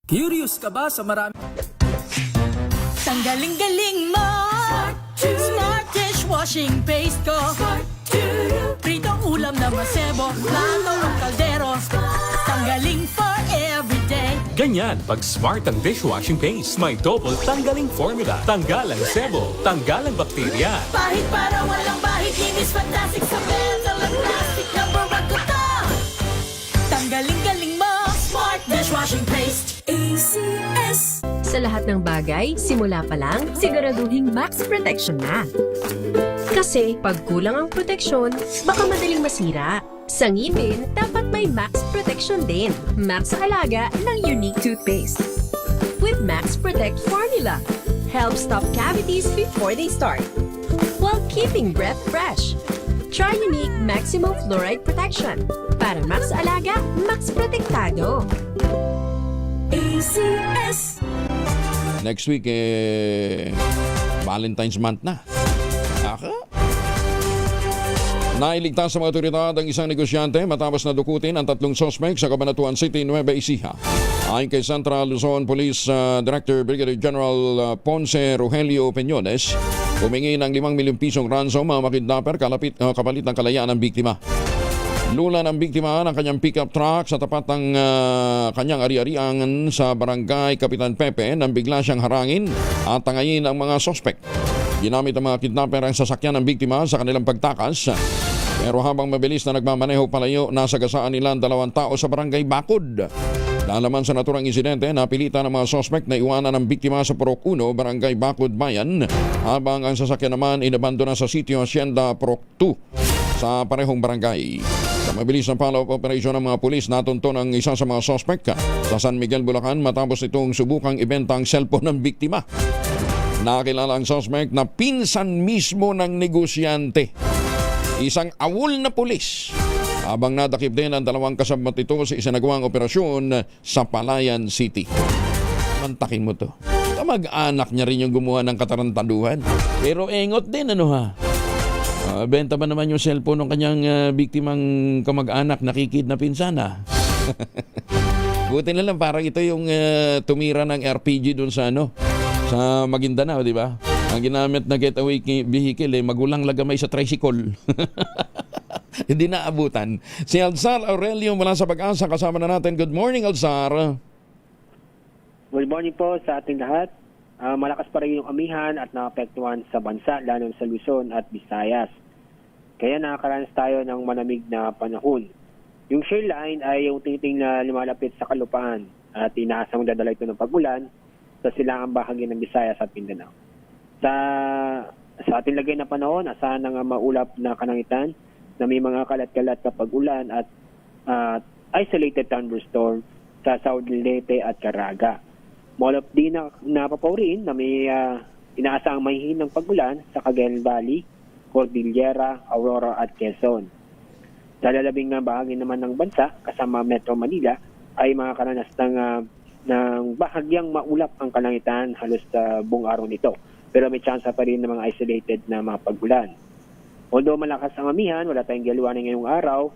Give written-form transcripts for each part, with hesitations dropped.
Curious ka ba sa marami? Tanggaling-galing mo Smart dishwashing paste ko Pritong ulam na masebo Plato o kaldero Tanggaling for everyday. Ganyan, pag smart ang dishwashing paste, may double tanggaling formula. Tanggal ang sebo, tanggal ang bakterya. Pahit para walang bahid Linis fantastic sa metal at plastic Number one ko to Tanggaling-galing mo Smart dishwashing paste ACS. Sa lahat ng bagay, simula pa lang, siguraduhing max protection na. Kasi pag kulang ang proteksyon, baka madaling masira. Sa ngipin, dapat may max protection din. Max Alaga ng Unique Toothpaste. With Max Protect Formula, helps stop cavities before they start, while keeping breath fresh. Try Unique Maximum Fluoride Protection. Para Max Alaga, Max Protektado. ACS. Next week, Valentine's month na. Aka? Nailigtas sa mga otoridad ang isang negosyante matapos na dukutin ang tatlong suspect sa Cabanatuan City, Nueva Ecija. Ayon kay Central Luzon Police Director Brigadier General Ponce Rogelio Peñones, humingi ng 5 milyong pisong ransom ang mga kidnapper kapalit ng kalayaan ng biktima. Lula ng biktima ng kanyang pickup truck sa tapat ng kanyang ari-arian sa barangay Kapitan Pepe nang bigla siyang harangin at tangayin ang mga sospek. Ginamit ang mga kidnapper ang sasakyan ng biktima sa kanilang pagtakas. Pero habang mabilis na nagmamaneho palayo, nasagasaan nila ang 2 tao sa barangay Bakod. Lalaman sa naturang insidente, napilitan ng mga sospek na iwanan ng biktima sa Purok 1, barangay Bakod Bayan, habang ang sasakyan naman inabandona sa sitio Hacienda Purok 2 sa parehong barangay. Sa mabilis na follow-up operation ng mga pulis, natunton ang isa sa mga sospek sa San Miguel, Bulacan matapos itong subukang ibenta ang cellphone ng biktima. Nakilala ang suspect na pinsan mismo ng negosyante, isang awol na pulis, habang nadakip din ang 2 kasabwat ito sa isinagawang operasyon sa Palayan City. Mantakin mo to. Kamag-anak niya rin yung gumawa ng katarantaduhan. Pero engot din, ano ha? Benta ba naman yung cellphone ng kanyang biktimang kamag-anak nakikid na pinsana? Buti na lang, parang ito yung tumira ng RPG doon sa sa Maguindanao, di ba? Ang ginamit na getaway vehicle, magulang lagamay sa tricycle. Hindi naabutan. Si Alzar Aurelio mula sa Pag-asa, kasama na natin. Good morning, Alzar. Good morning po sa ating lahat. Malakas pa rin yung amihan at naapektuhan sa bansa, lalo sa Luzon at Visayas. Kaya nakakaranas tayo ng malamig na panahon. Yung shear line ay yung titing na lumalapit sa kalupaan at inaasang dadala ito ng pag-ulan sa silangang bahagi ng Visayas at Mindanao. Sa ating lagay na panahon, asahan ng maulap na kanangitan na may mga kalat-kalat na pag-ulan at isolated thunderstorm sa South Leyte at Caraga. Molop din na napapaurin na may inaasang mahihinang pag-ulan sa Cagayan Valley, Cordillera, Aurora at Quezon. Sa lalabing bahagi naman ng bansa, kasama Metro Manila, ay makakaranas ng bahagyang maulap ang kalangitan halos sa buong araw nito. Pero may tsansa pa rin ng mga isolated na mga pag-ulan. Although malakas ang amihan, wala tayong galuanan ngayong araw,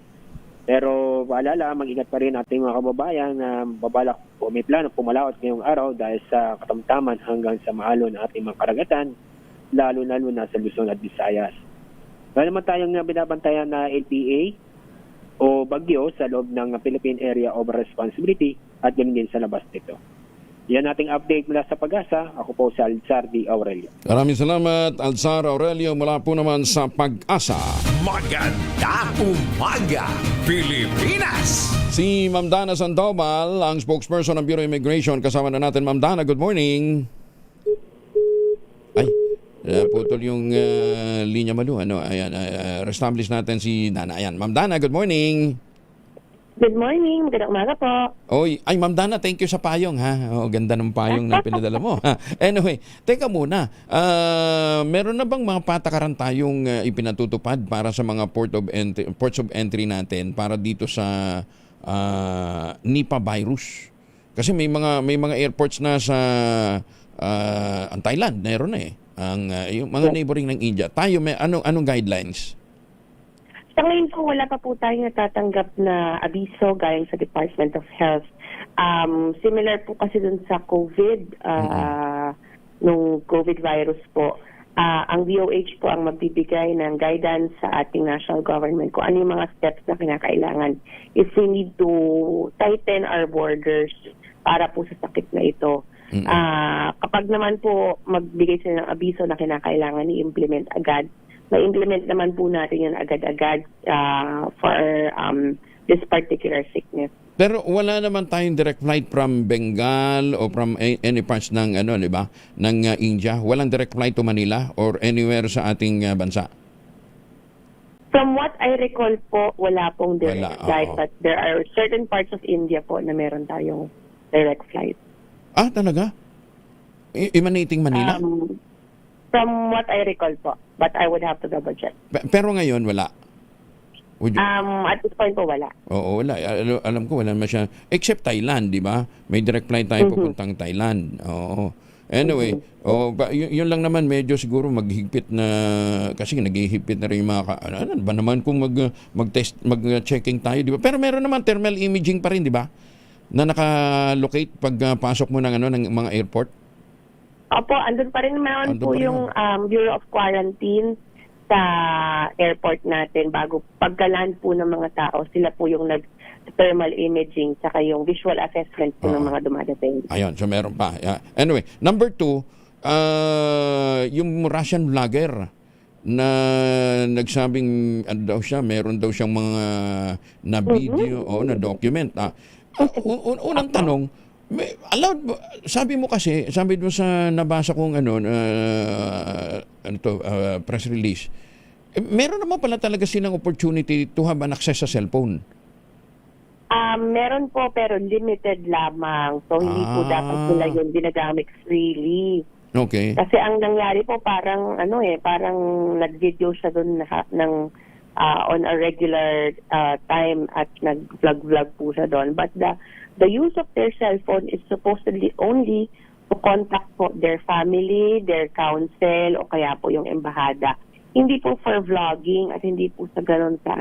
pero paalala, mag-ingat pa rin ating mga kababayan na babalak o may plano pumalaot ngayong araw dahil sa katamtaman hanggang sa maalon ng ating mga karagatan, lalo-lalo na sa Luzon at Visayas. Wala naman tayong binabantayan na LPA o bagyo sa loob ng Philippine Area of Responsibility at ganun din sa labas nito. Yan ating update mula sa Pag-asa. Ako po si Alzar D. Aurelio. Maraming salamat, Alzar Aurelio, mula po naman sa Pag-asa. Magandang umaga, Pilipinas! Si Ma'am Dana Sandoval, ang spokesperson ng Bureau of Immigration. Kasama na natin, Ma'am Dana. Good morning. Ay, putol yung linya malu. Ayan, establish natin si Dana. Ayan, Ma'am Dana, good morning. Good morning, magandang umaga po. Ay, Ma'am Dana, thank you sa payong, ha? Ganda ng payong na pinadala mo. Anyway, teka muna. Meron na bang mga patakaran tayong ipinatutupad para sa mga ports of entry natin para dito sa Nipah virus? Kasi may mga airports na sa ang Thailand, meron na eh. Yung mga neighboring ng India. Tayo, anong guidelines? Sa ngayon po, wala pa po tayong natatanggap na abiso galing sa Department of Health. Similar po kasi dun sa COVID, nung COVID virus po, ang DOH po ang magbibigay ng guidance sa ating national government kung ano yung mga steps na kinakailangan if we need to tighten our borders para po sa sakit na ito. Kapag naman po magbigay sila ng abiso na kinakailangan i-implement agad, ma-implement naman po natin yan agad-agad for this particular sickness. Pero wala naman tayong direct flight from Bengal o from any parts ng di ba? Ng India. Walang direct flight to Manila or anywhere sa ating bansa. From what I recall po, wala pong direct Wala, flight, oo. but there are certain parts of India po na meron tayong direct flight. Talaga? Emanating Manila? From what I recall po, but I would have to double check. Pero ngayon wala. Would you- At this point po, wala. Oo, wala. Alam ko wala naman siya. Except Thailand, di ba? May direct flight tayo pupuntang Thailand. Oo. Anyway, yun lang naman medyo siguro maghigpit na kasi naghihigpit na rin yung mga ano ba naman kung mag-test, mag-checking tayo, di ba? Pero meron naman thermal imaging pa rin, di ba? Na naka-locate pag pasok mo ng ng mga airport. Opo, andun pa rin naman Andun po pa rin yung Bureau of Quarantine sa airport natin bago pagka-land po ng mga tao. Sila po yung nag-thermal imaging saka yung visual assessment po ng mga dumadating. Ayun, so meron pa. Yeah. Anyway, number 2, yung Russian vlogger na nagsabing daw siya, meron daw siyang mga na video o na document. Unang tanong, allowed sabi mo kasi, sabi mo sa nabasa kong press release, meron naman pala talaga silang opportunity to have an access sa cellphone. Meron po pero limited lamang. So hindi po dapat sila yung ginagamit freely. Okay. Kasi ang nangyari po parang parang nag-video siya doon ng on a regular time at nag-vlog po siya doon. But the use of their cell phone is supposedly only to contact po their family, their council, o kaya po yung embahada. Hindi po for vlogging at hindi po sa ganun sa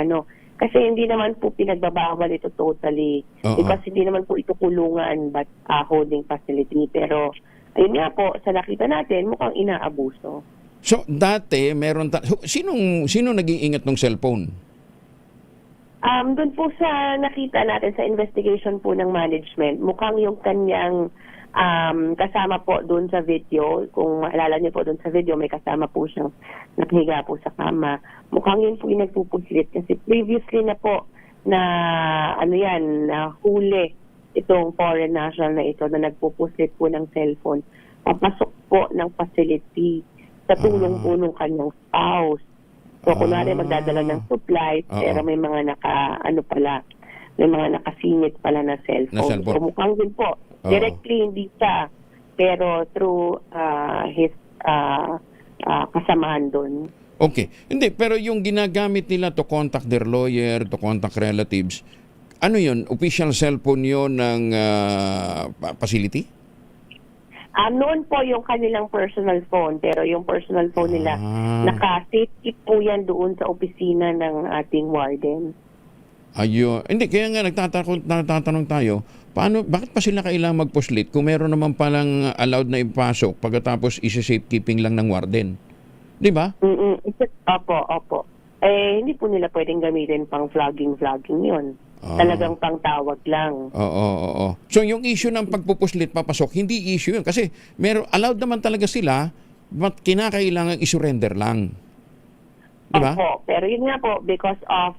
Kasi hindi naman po pinagbabawal ito totally. Because hindi naman po ito kulungan but holding facility. Pero ayun nga po, sa nakita natin, mukhang inaabuso. So, dati, meron sino nag-iingat ng cellphone? Doon po sa nakita natin sa investigation po ng management, mukhang yung kanyang kasama po doon sa video, kung maalala niyo po doon sa video, may kasama po siyang nakahiga po sa kama. Mukhang yun po yung nagpupugsit kasi previously na po na na huli itong foreign national na ito na nagpupuslit po ng cellphone. Papasok po ng facility sa tulong po ng kanyang spouse. So, kunwari magdadala ng supplies, pero may mga may mga nakasingit pala na cellphone. So, mukhang din po. Directly, hindi siya. Pero through his kasamahan doon. Okay. Hindi, pero yung ginagamit nila to contact their lawyer, to contact relatives, ano yun? Official cellphone yun ng facility? Noon po yung kanilang personal phone, pero yung personal phone nila, naka-safety po yan doon sa opisina ng ating warden. Ayun. Hindi, kaya nga nagtatanong tayo, bakit pa sila kailangan magpuslit kung meron naman palang allowed na ipasok pagkatapos isa-safekeeping lang ng warden? Di ba? Opo. Hindi po nila pwedeng gamitin pang vlogging yun. Talagang pangtawag lang. Oo. So yung issue ng pagpupuslit papasok, hindi issue yun. Kasi allowed naman talaga sila, but kinakailangan isurrender lang. Diba? Opo, pero yun nga po, because of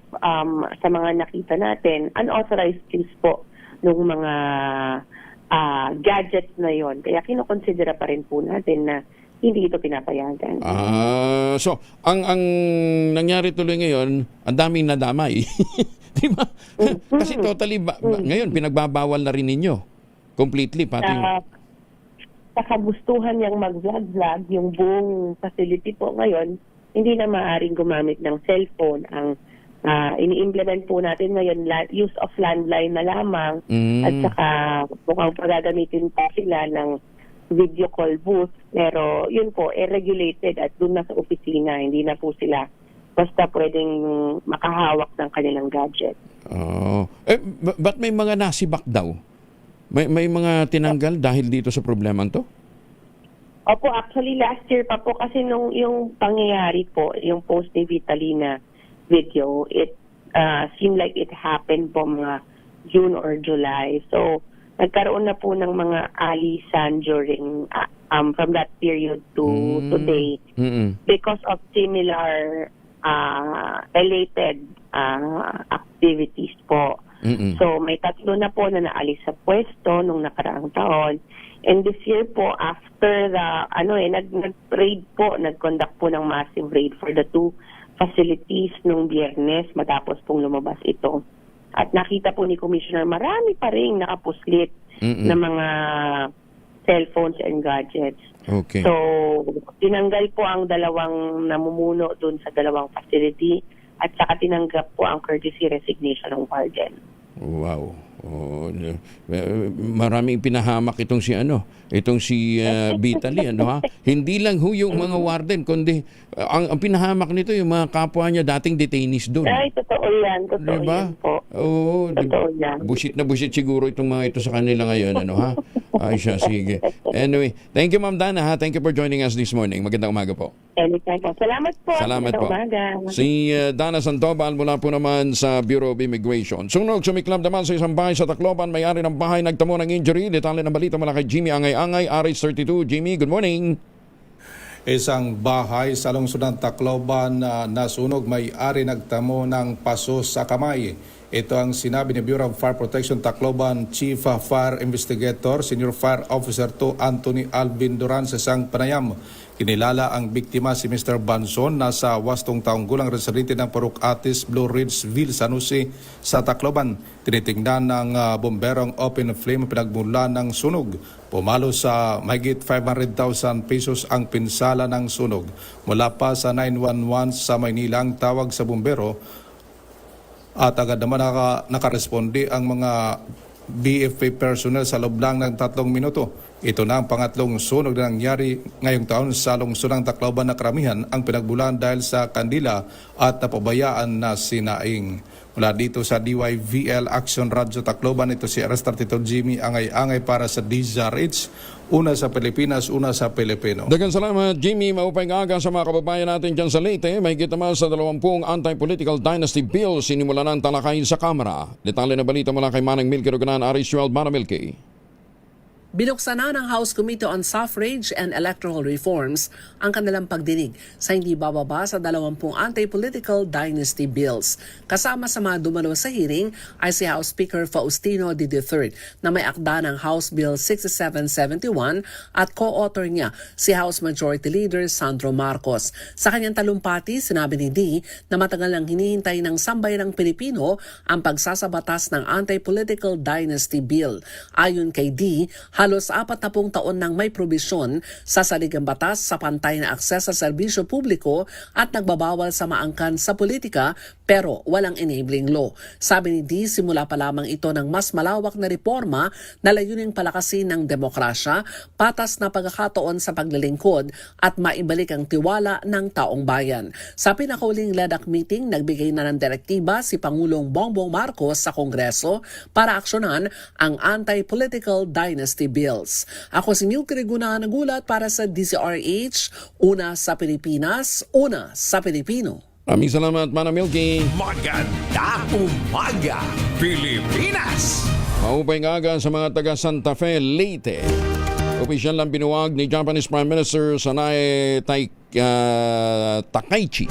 sa mga nakita natin, unauthorized use po ng mga gadgets na yon. Kaya kinokonsidera pa rin po natin na hindi ito pinapayagan. So, ang nangyari tuloy ngayon, ang daming nadamay. Di ba? Kasi totally, ngayon, pinagbabawal na rin ninyo. Completely, pati. Sa kagustuhan niyang mag-vlog, yung buong facility po ngayon, hindi na maaaring gumamit ng cellphone. Ang ini-implement po natin ngayon, use of landline na lamang. At saka mukhang pagagamitin pa sila ng video call booth. Pero yun po, regulated at doon na sa opisina. Hindi na po sila basta pwedeng makahawak ng kanilang gadget. Ba't may mga nasibak daw? May mga tinanggal dahil dito sa problemang to? Opo, actually last year pa po kasi nung yung pangyayari po, yung post ni Vitalina video, it seemed like it happened po mga June or July. So, nagkaroon na po ng mga alisan during from that period to today because of similar related activities po. So, may 3 na po na naalis sa pwesto nung nakaraang taon. And this year po, after the, nag-raid po, nag-conduct po ng massive raid for the 2 facilities nung Biyernes matapos pong lumabas ito. At nakita po ni Commissioner, marami pa rin nakapuslit na mga cellphones and gadgets. Okay. So, tinanggal po ang 2 namumuno dun sa 2 facility at saka tinanggap po ang courtesy resignation ng warden. Wow. Maraming pinahamak itong si Vitaly, ha? Hindi lang yung mga warden, kundi ang pinahamak nito yung mga kapwa niya dating detainees doon. Ay, totoo yan. Totoo yan po. Oo. Totoo yan. Busit na busit siguro itong mga ito sa kanila ngayon, ha? Ay siya, sige. Anyway, thank you Ma'am Dana, ha? Thank you for joining us this morning. Magandang umaga po. Anytime po. Salamat po. Salamat po. Umaga. Si Dana Sandoval mula po naman sa Bureau of Immigration. Sunog, sumiklab naman sa isang bahay sa Tacloban. May-ari ng bahay nagtamo ng injury. Detalye ng balita mula kay Jimmy Angay-Angay, RH32. Jimmy, good morning. Isang bahay sa lungsod ng Tacloban na nasunog, may-ari nagtamo ng paso sa kamay. Ito ang sinabi ni Bureau of Fire Protection Tacloban Chief Fire Investigator, Senior Fire Officer 2 Anthony Alvin Duran sa isang panayam. Kinilala ang biktima si Mr. Banson, nasa 8 taong gulang, residente ng Purok Atis, Blue Ridgeville, San Jose sa Tacloban. Tinitingnan ng bomberong open flame pinagmula ng sunog. Pumalo sa mahigit 500,000 pesos ang pinsala ng sunog. Mula pa sa 911 sa Maynila ang tawag sa bombero at agad naman nakaresponde ang mga BFP personnel sa loob lang ng 3 minuto. Ito na ang pangatlong sunog na nangyari ngayong taon sa lungsod ng Tacloban na karamihan ang pinagbulan dahil sa kandila at napabayaan na sinaing. Mula dito sa DYVL Action Radio Tacloban, ito si RH32 Jimmy Angay-Angay para sa DZRH. Una sa Pilipinas, una sa Pilipino. Daghang salamat, Jimmy. Maupay aga sa mga kababayan natin dyan sa Leyte. May naman sa 20 anti-political dynasty bill sinimula ng talakayin sa Kamara. Detalye na balita mula kay Manang Milky Roganan, RH12 Manang Milky. Binuksan na ng House Committee on Suffrage and Electoral Reforms ang kanilang pagdinig sa hindi bababa sa 20 anti-political dynasty bills. Kasama sa mga dumalo sa hearing ay si House Speaker Faustino D. III na may akda ng House Bill 6771 at co-author niya si House Majority Leader Sandro Marcos. Sa kanyang talumpati, sinabi ni D na matagal nang hinihintay ng sambayanang Pilipino ang pagsasabatas ng anti-political dynasty bill. Ayon kay D, halos 40 taon nang may probisyon sa saligang batas sa pantay na akses sa serbisyo publiko at nagbabawal sa maangkan sa politika pero walang enabling law. Sabi ni D, simula pa lamang ito ng mas malawak na reforma na layuning palakasin ng demokrasya, patas na pagkakataon sa paglilingkod at maibalik ang tiwala ng taong bayan. Sa pinakauling LEDAC meeting, nagbigay na ng direktiba si Pangulong Bongbong Marcos sa Kongreso para aksyonan ang anti-political dynasty bills. Ako si Milky Reguna, nagulat para sa DZRH, una sa Pilipinas, una sa Pilipino. Maraming salamat, Manang Milky. Magandang umaga, Pilipinas! Maupay aga sa mga taga Santa Fe, Leyte. Opisyal lang binuwag ni Japanese Prime Minister Sanae Takaichi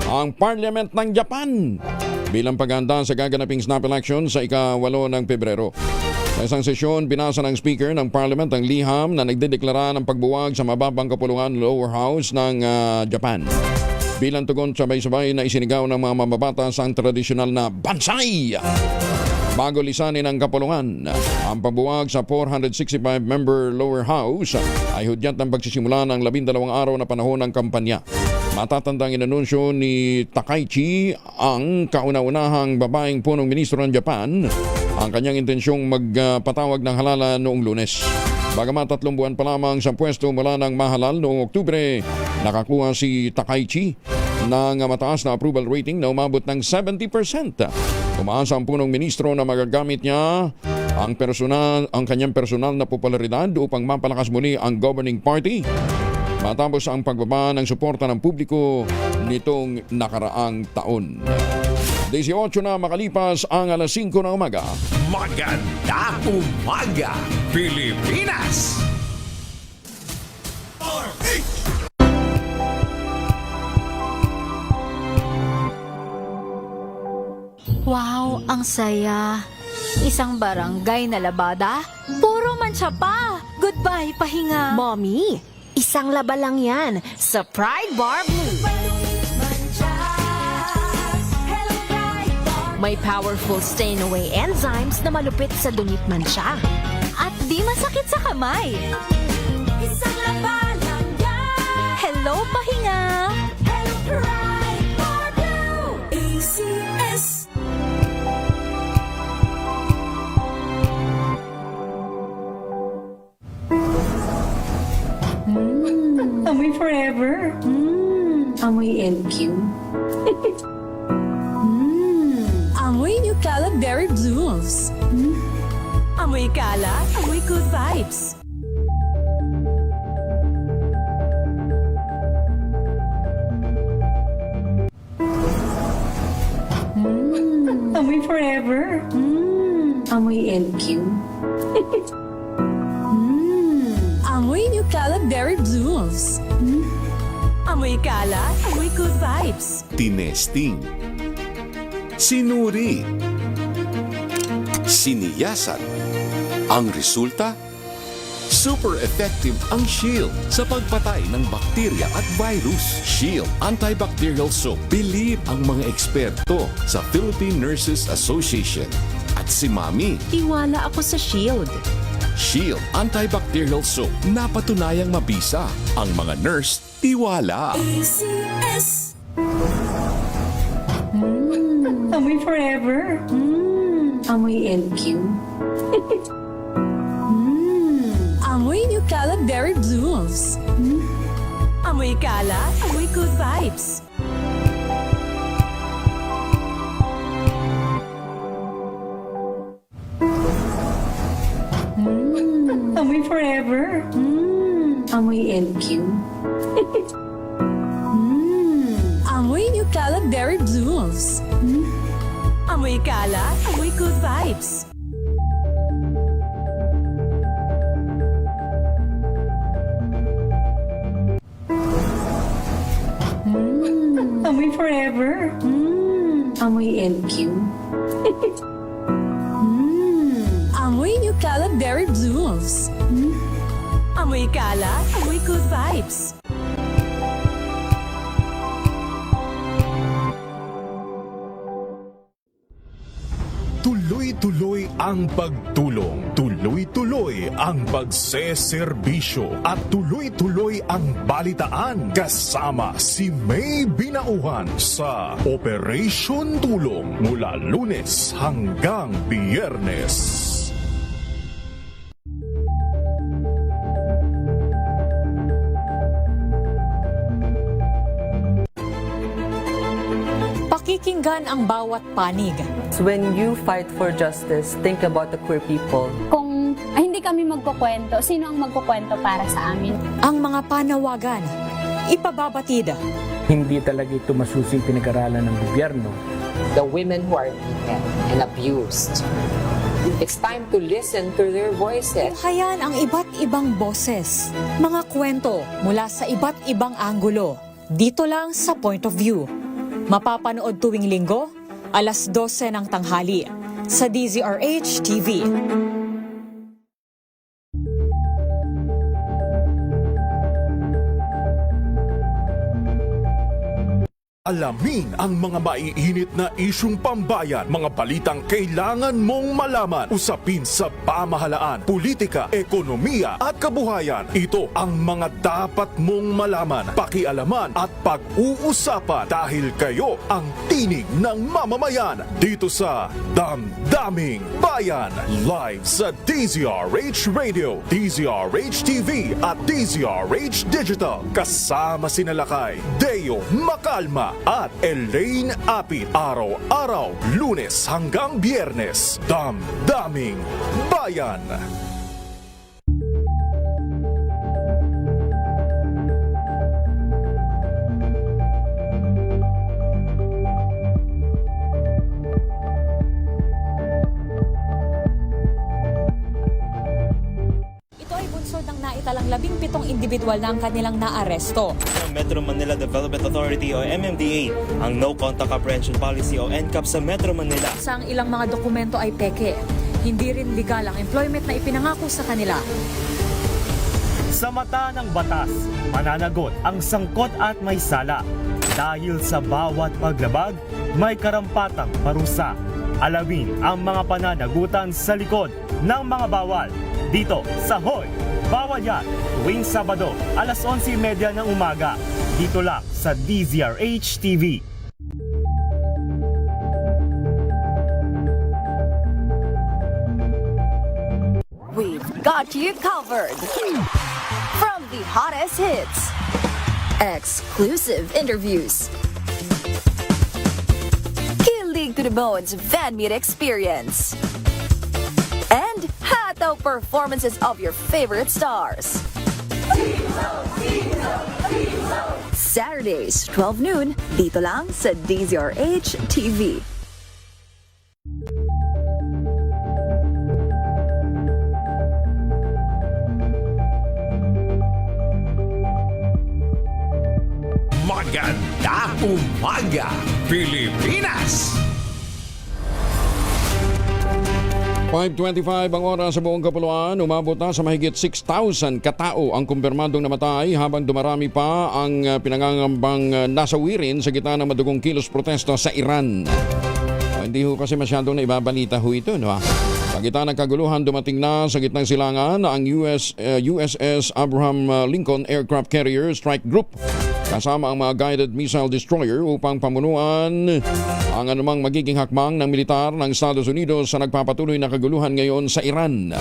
ang Parliament ng Japan bilang paghahanda sa gaganaping snap election sa ika-8 ng Pebrero. Sa isang sesyon, binasa ng Speaker ng Parliament ang liham na nagdedeklara ng pagbuwag sa mababang kapulungan lower house ng Japan. Bilang tugon sabay-sabay na isinigaw ng mga mababatas ang tradisyonal na bansay. Bago lisanin ang kapulungan, ang pagbuwag sa 465-member lower house ay hudyat ng pagsisimula ng 12 araw na panahon ng kampanya. Matatandang inanunsyo ni Takaichi, ang kauna-unahang babaeng punong ministro ng Japan, ang kanyang intensyong magpatawag ng halalan noong Lunes. Bagamat 3 buwan pa lamang sa pwesto mula ng mahalal noong Oktubre, nakakuha si Takaichi ng mataas na approval rating na umabot ng 70%. Umaasa ang punong ministro na magagamit niya ang kanyang personal na popularidad upang mapalakas muli ang governing party matapos ang pagbaba ng suporta ng publiko nitong nakaraang taon. 18 na makalipas ang alas 5 ng umaga. Maganda umaga, Pilipinas! Wow, ang saya. Isang barangay na labada, puro mancha pa. Goodbye, pahinga. Mommy, isang laba lang yan sa Pride Bar Blue. May powerful stain-away enzymes na malupit sa dungit mancha. At di masakit sa kamay. Isang laba lang yan. Hello, pahinga. Hello, Pride Bar Blue. ACS. Amoy forever. Amoy LQ. Amoy New Caleb Berry Blues. Amoy kala, amoy good vibes. Amoy forever. Amoy LQ. Amoy New Caleb Berry Blues. Amoy kala, amoy good vibes. Tinesting, sinuri, siniyasan. Ang resulta? Super effective ang Shield sa pagpatay ng bakterya at virus. Shield Antibacterial Soap. Believe ang mga eksperto sa Philippine Nurses Association. At si Mami. Tiwala ako sa Shield. Shield Antibacterial Soap. Napatunayang mabisa. Ang mga nurse, tiwala. ACS. Amoy forever. Amoy LQ. Amoy New Caleb Berry Blues. Amoy kala, amoy good vibes. Amoy forever. Amoy LQ. Amoy New Caleb Berry Blues. Amoy kala, amoy good vibes. Amoy forever. Amoy LQ. Amoy New Caleb Berry Blues. Amoy kala, amoy good vibes. Tuloy-tuloy ang pagtulong, tuloy-tuloy ang pagseserbisyo at tuloy-tuloy ang balitaan kasama si May Binauhan sa Operation Tulong mula Lunes hanggang Biyernes. Pakikinggan ang bawat panig. When you fight for justice, think about the queer people. Kung hindi kami magkukwento, sino ang magkukwento para sa amin? Ang mga panawagan, ipababatid. Hindi talaga ito masusing pinag-aralan ng gobyerno. The women who are beaten and abused. It's time to listen to their voices. Hayan ang iba't ibang boses, mga kwento mula sa iba't ibang anggulo. Dito lang sa Point of View. Mapapanood tuwing linggo, alas 12 ng tanghali sa DZRH TV. Alamin ang mga maiinit na isyung pambayan, mga balitang kailangan mong malaman, usapin sa pamahalaan, politika, ekonomiya at kabuhayan. Ito ang mga dapat mong malaman, pakialaman at pag-uusapan dahil kayo ang tinig ng mamamayan dito sa Damdaming Bayan. Live sa DZRH Radio, DZRH TV at DZRH Digital. Kasama sinalakay Deo Macalma at Elaine Apit. Araw-araw, Lunes hanggang Biyernes. Damdaming Bayan. Ito ay bunsod ng naitalang 17 individual na ang kanilang naaresto. Metro Manila Development Authority o MMDA ang No Contact Apprehension Policy o NCAP sa Metro Manila. Sa ang ilang mga dokumento ay peke. Hindi rin legal ang employment na ipinangako sa kanila. Sa mata ng batas, mananagot ang sangkot at may sala. Dahil sa bawat paglabag, may karampatang parusa. Alamin ang mga pananagutan sa likod ng mga bawal. Dito sa Hoy! Bawal Yan! Tuwing Sabado, alas 11:30 ng umaga. Dito lang sa DZRH TV. We've got you covered. From the hottest hits, exclusive interviews, kilig to the bones fan meet experience, and hataw performances of your favorite stars. Saturdays, 12 noon, dito lang sa DZRH TV. Magandang umaga, Pilipinas! 5:25 ang oras sa buong kapuluan. Umabot na sa mahigit 6,000 katao ang kumpirmadong namatay habang dumarami pa ang pinangangambang nasawirin sa gitna ng madugong kilos protesta sa Iran. Hindi ho kasi masyadong naibabalita ho ito, no? Sa gitna ng kaguluhan, dumating na sa gitnang silangan ang USS Abraham Lincoln Aircraft Carrier Strike Group kasama ang mga guided missile destroyer upang pamunuan ang anumang magiging hakbang ng militar ng Estados Unidos sa nagpapatuloy na kaguluhan ngayon sa Iran.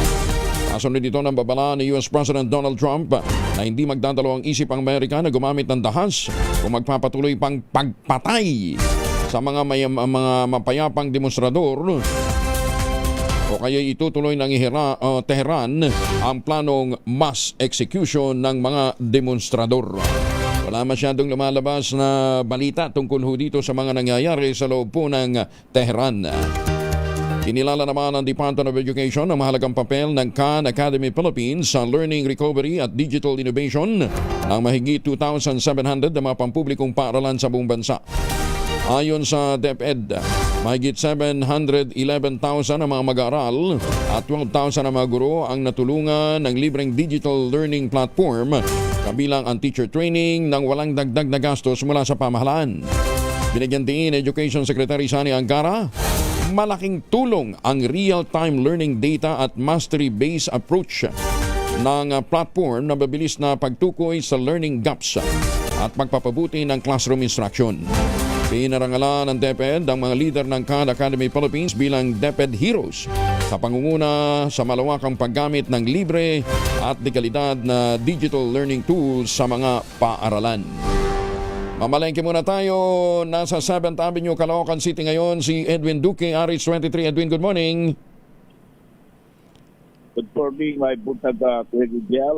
Kasunod dito ng babala ni US President Donald Trump na hindi magdadalawang isip ang Amerika na gumamit ng dahas kung magpapatuloy pang pagpatay sa mga mapayapang demonstrador o kaya itutuloy ng Tehran ang planong mass execution ng mga demonstrador. Wala masyadong lumalabas na balita tungkol ho dito sa mga nangyayari sa loob po ng Tehran. Kinilala naman ng Department of Education ang mahalagang papel ng Khan Academy Philippines sa learning recovery at digital innovation ng mahigit 2,700 na mga pampublikong paaralan sa buong bansa. Ayon sa DepEd, mahigit 711,000 na mga mag-aaral at 12,000 na mga guro ang natulungan ng libreng digital learning platform kabilang ang teacher training nang walang dagdag na gastos mula sa pamahalaan. Binigyan din Education Secretary Sani Angara, malaking tulong ang real-time learning data at mastery-based approach ng platform na mabilis na pagtukoy sa learning gaps at pagpapabuti ng classroom instruction. Pinarangalan ng DepEd ang mga leader ng Khan Academy Philippines bilang DepEd Heroes sa pangunguna sa malawakang paggamit ng libre at dekalidad na digital learning tools sa mga paaralan. Mamalengke muna tayo. Nasa 7th Avenue, Caloocan City ngayon si Edwin Duque, RH23. Edwin, good morning. Good morning, my buntag Kuya.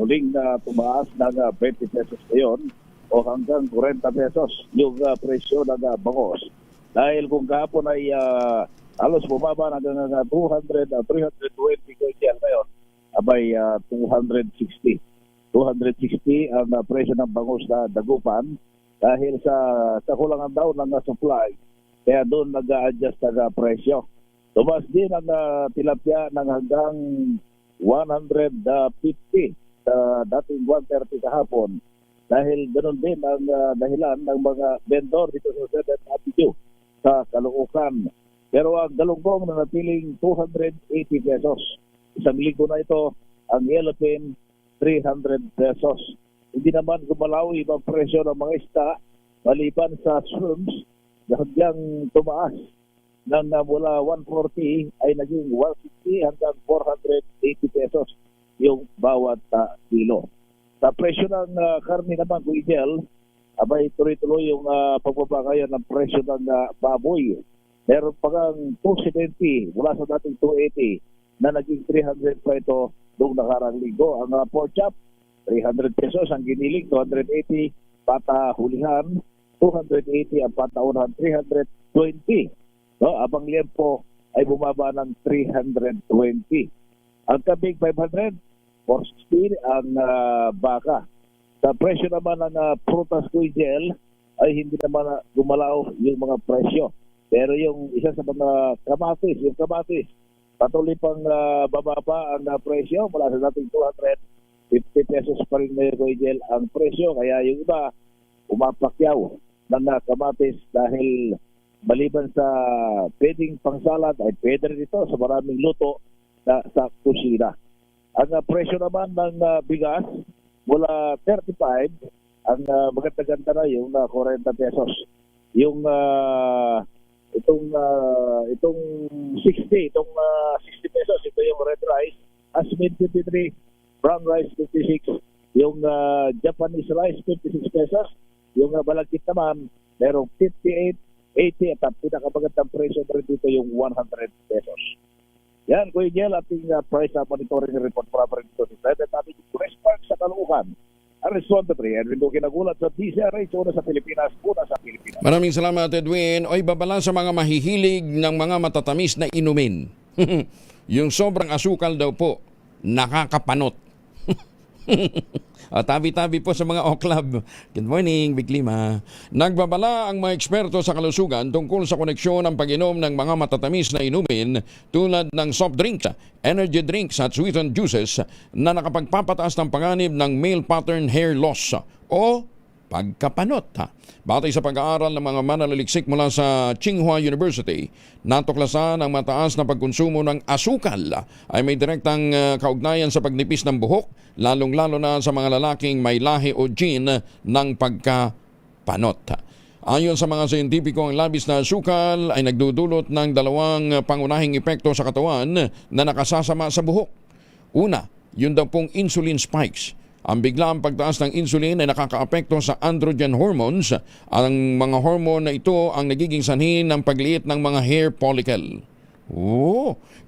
Muling tumaas ng 20 pesos ngayon o hanggang 40 pesos yung presyo ng bangos. Dahil kung kahapon ay halos bumaba na hanggang 320 Kuya ngayon, abay 260. 260 ang presyo ng bangos na dagupan dahil sa kulangan daw ng supply. Kaya doon nag-a-adjust ang presyo. Tumas din ang tilapia ng hanggang 150 sa dating 130 kahapon. Dahil ganoon din ang dahilan ng mga vendor dito sa 7th Avenue sa Caloocan. Pero ang galunggong na natiling 280 pesos. Isang linggo na ito, ang yellowfin 300 pesos. Hindi naman gumalawi ang presyo ng mga isda maliban sa shrimps na hanggang tumaas ng mula 140 ay naging 160 hanggang 480 pesos yung bawat kilo. Sa presyo ng karne naman, Kuya, abay tuloy-tuloy yung pagbaba ngayon ng presyo ng baboy. Meron pa kang 270 mula sa dating 280 na naging 300 pa ito noong nakarang linggo. Ang pork chop, 300 pesos. Ang giniling, 280. Pata hulihan, 280. Ang pata unahan, 320. No, abang liempo ay bumaba ng 320. Ang kabig, 500. 460 ang baka. Sa presyo naman ng prutas ko gel ay hindi naman gumalaw yung mga presyo. Pero yung isa sa mga kamatis, yung kamatis, patuloy pang bababa ang presyo mula sa dating 250 pesos pa rin may gel ang presyo. Kaya yung iba, umapakyaw ng kamatis dahil maliban sa pwedeng pangsalad ay pwede rin ito sa maraming luto sa kusina. Ang presyo naman ng bigas mula 35, ang maganda-ganda na yung 40 pesos. Yung itong 60 pesos, ito yung red rice, asmin 53, brown rice 56, yung Japanese rice 56 pesos, yung balagkit naman merong 58, 80 at ang pinakamagandang presyo rin dito yung 100 pesos. Yan, Kuya Jel, ating price monitoring report para rin dito. Dahil natin yung West Park sa Caloocan. Arizona 3, Edwin Duque nagulat sa DCRH, una sa Pilipinas, una sa Pilipinas. Maraming salamat, Edwin. Oy, babala sa mga mahihilig ng mga matatamis na inumin. Yung sobrang asukal daw po, nakakapanot. Tabi-tabi po sa mga O-Club. Good morning, Big Lima. Nagbabala ang mga eksperto sa kalusugan tungkol sa koneksyon ng pag-inom ng mga matatamis na inumin tulad ng soft drinks, energy drinks at sweetened juices na nakapagpapataas ng panganib ng male pattern hair loss o pagkapanot. Batay sa pag-aaral ng mga mananaliksik mula sa Tsinghua University, natuklasan ang mataas na pagkonsumo ng asukal ay may direktang kaugnayan sa pagnipis ng buhok, lalong-lalo na sa mga lalaking may lahi o gene ng pagkapanot. Ayon sa mga siyentipiko, ang labis na asukal ay nagdudulot ng dalawang pangunahing epekto sa katawan na nakasasama sa buhok. Una, yun daw pong insulin spikes. Ang biglaang pagtaas ng insulin ay nakakaapekto sa androgen hormones. Ang mga hormone na ito ang nagiging sanhi ng pagliit ng mga hair follicle.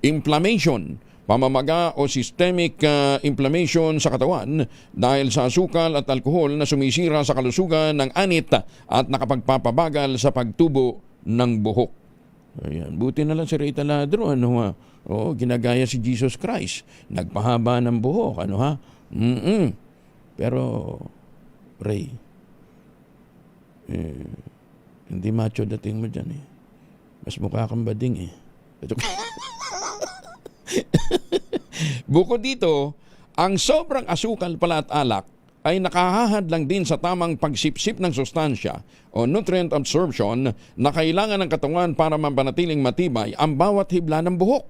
Inflammation, pamamaga o systemic inflammation sa katawan dahil sa asukal at alkohol na sumisira sa kalusugan ng anit at nakapagpapabagal sa pagtubo ng buhok. Ayan, buti na lang si Ray Taladro, ginagaya si Jesus Christ. Nagpahaba ng buhok, Pero, Ray, hindi macho dating mo dyan eh. Mas mukha kang bading eh. Bukod dito, ang sobrang asukal pala at alak ay nakahahad lang din sa tamang pagsipsip ng sustansya o nutrient absorption na kailangan ng katawan para mapanatiling matibay ang bawat hibla ng buhok.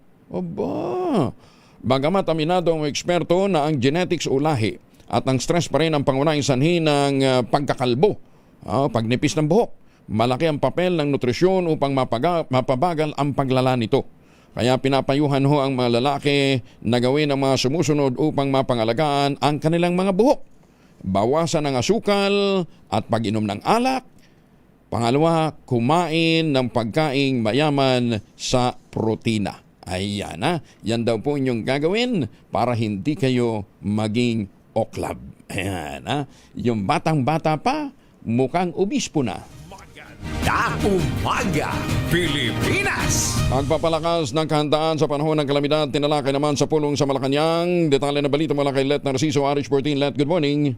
Bagamat aminado ang eksperto na ang genetics o lahi at ang stress pa rin ang pangunahing sanhi ng pagkakalbo, pagnipis ng buhok. Malaki ang papel ng nutrisyon upang mapabagal ang paglala nito. Kaya pinapayuhan ang mga lalaki na gawin ang mga sumusunod upang mapangalagaan ang kanilang mga buhok. Bawasan ang asukal at pag-inom ng alak. Pangalawa, kumain ng pagkaing mayaman sa protina. Ayan yan daw po inyong gagawin para hindi kayo maging O-Club. Ayan yung batang-bata pa, mukhang obispo na. Umaga, Pilipinas! Pagpapalakas ng kahandaan sa panahon ng kalamidad, tinalakay naman sa pulong sa Malacanang. Detalye na balita mula kay Let Narciso, RH14. Let, good morning.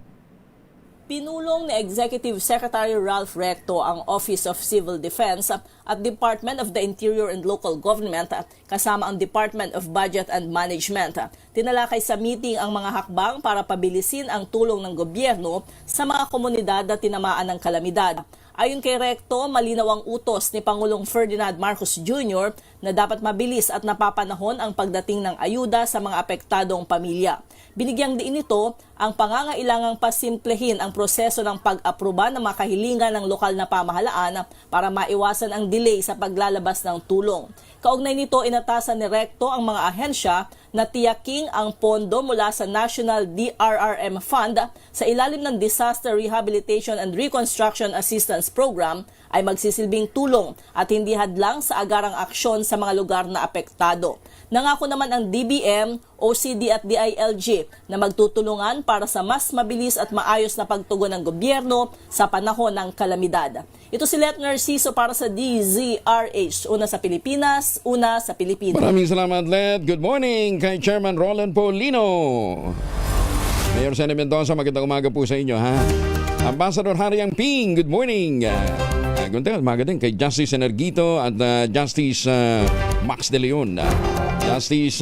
Pinulong ni Executive Secretary Ralph Recto ang Office of Civil Defense at Department of the Interior and Local Government kasama ang Department of Budget and Management. Tinalakay sa meeting ang mga hakbang para pabilisin ang tulong ng gobyerno sa mga komunidad na tinamaan ng kalamidad. Ayon kay Recto, malinaw ang utos ni Pangulong Ferdinand Marcos Jr. na dapat mabilis at napapanahon ang pagdating ng ayuda sa mga apektadong pamilya. Binigyang diin nito ang pangangailangang pasimplehin ang proseso ng pag-aproba ng mga kahilingan ng lokal na pamahalaan para maiwasan ang delay sa paglalabas ng tulong. Kaugnay nito, inatasan ni Recto ang mga ahensya na tiyaking ang pondo mula sa National DRRM Fund sa ilalim ng Disaster Rehabilitation and Reconstruction Assistance Program ay magsisilbing tulong at hindi hadlang sa agarang aksyon sa mga lugar na apektado. Nangako naman ang DBM, OCD at DILG na magtutulungan para sa mas mabilis at maayos na pagtugon ng gobyerno sa panahon ng kalamidad. Ito si Let Narciso para sa DZRH. Una sa Pilipinas, una sa Pilipino. Maraming salamat, Let. Good morning kay Chairman Roland Paulino. Mayor Sene Mendoza, magandang umaga po sa inyo, ha? Ambassador Hariang Ping, good morning. Ganda, umaga din kay Justice Energito at Justice Max De Leon. Justice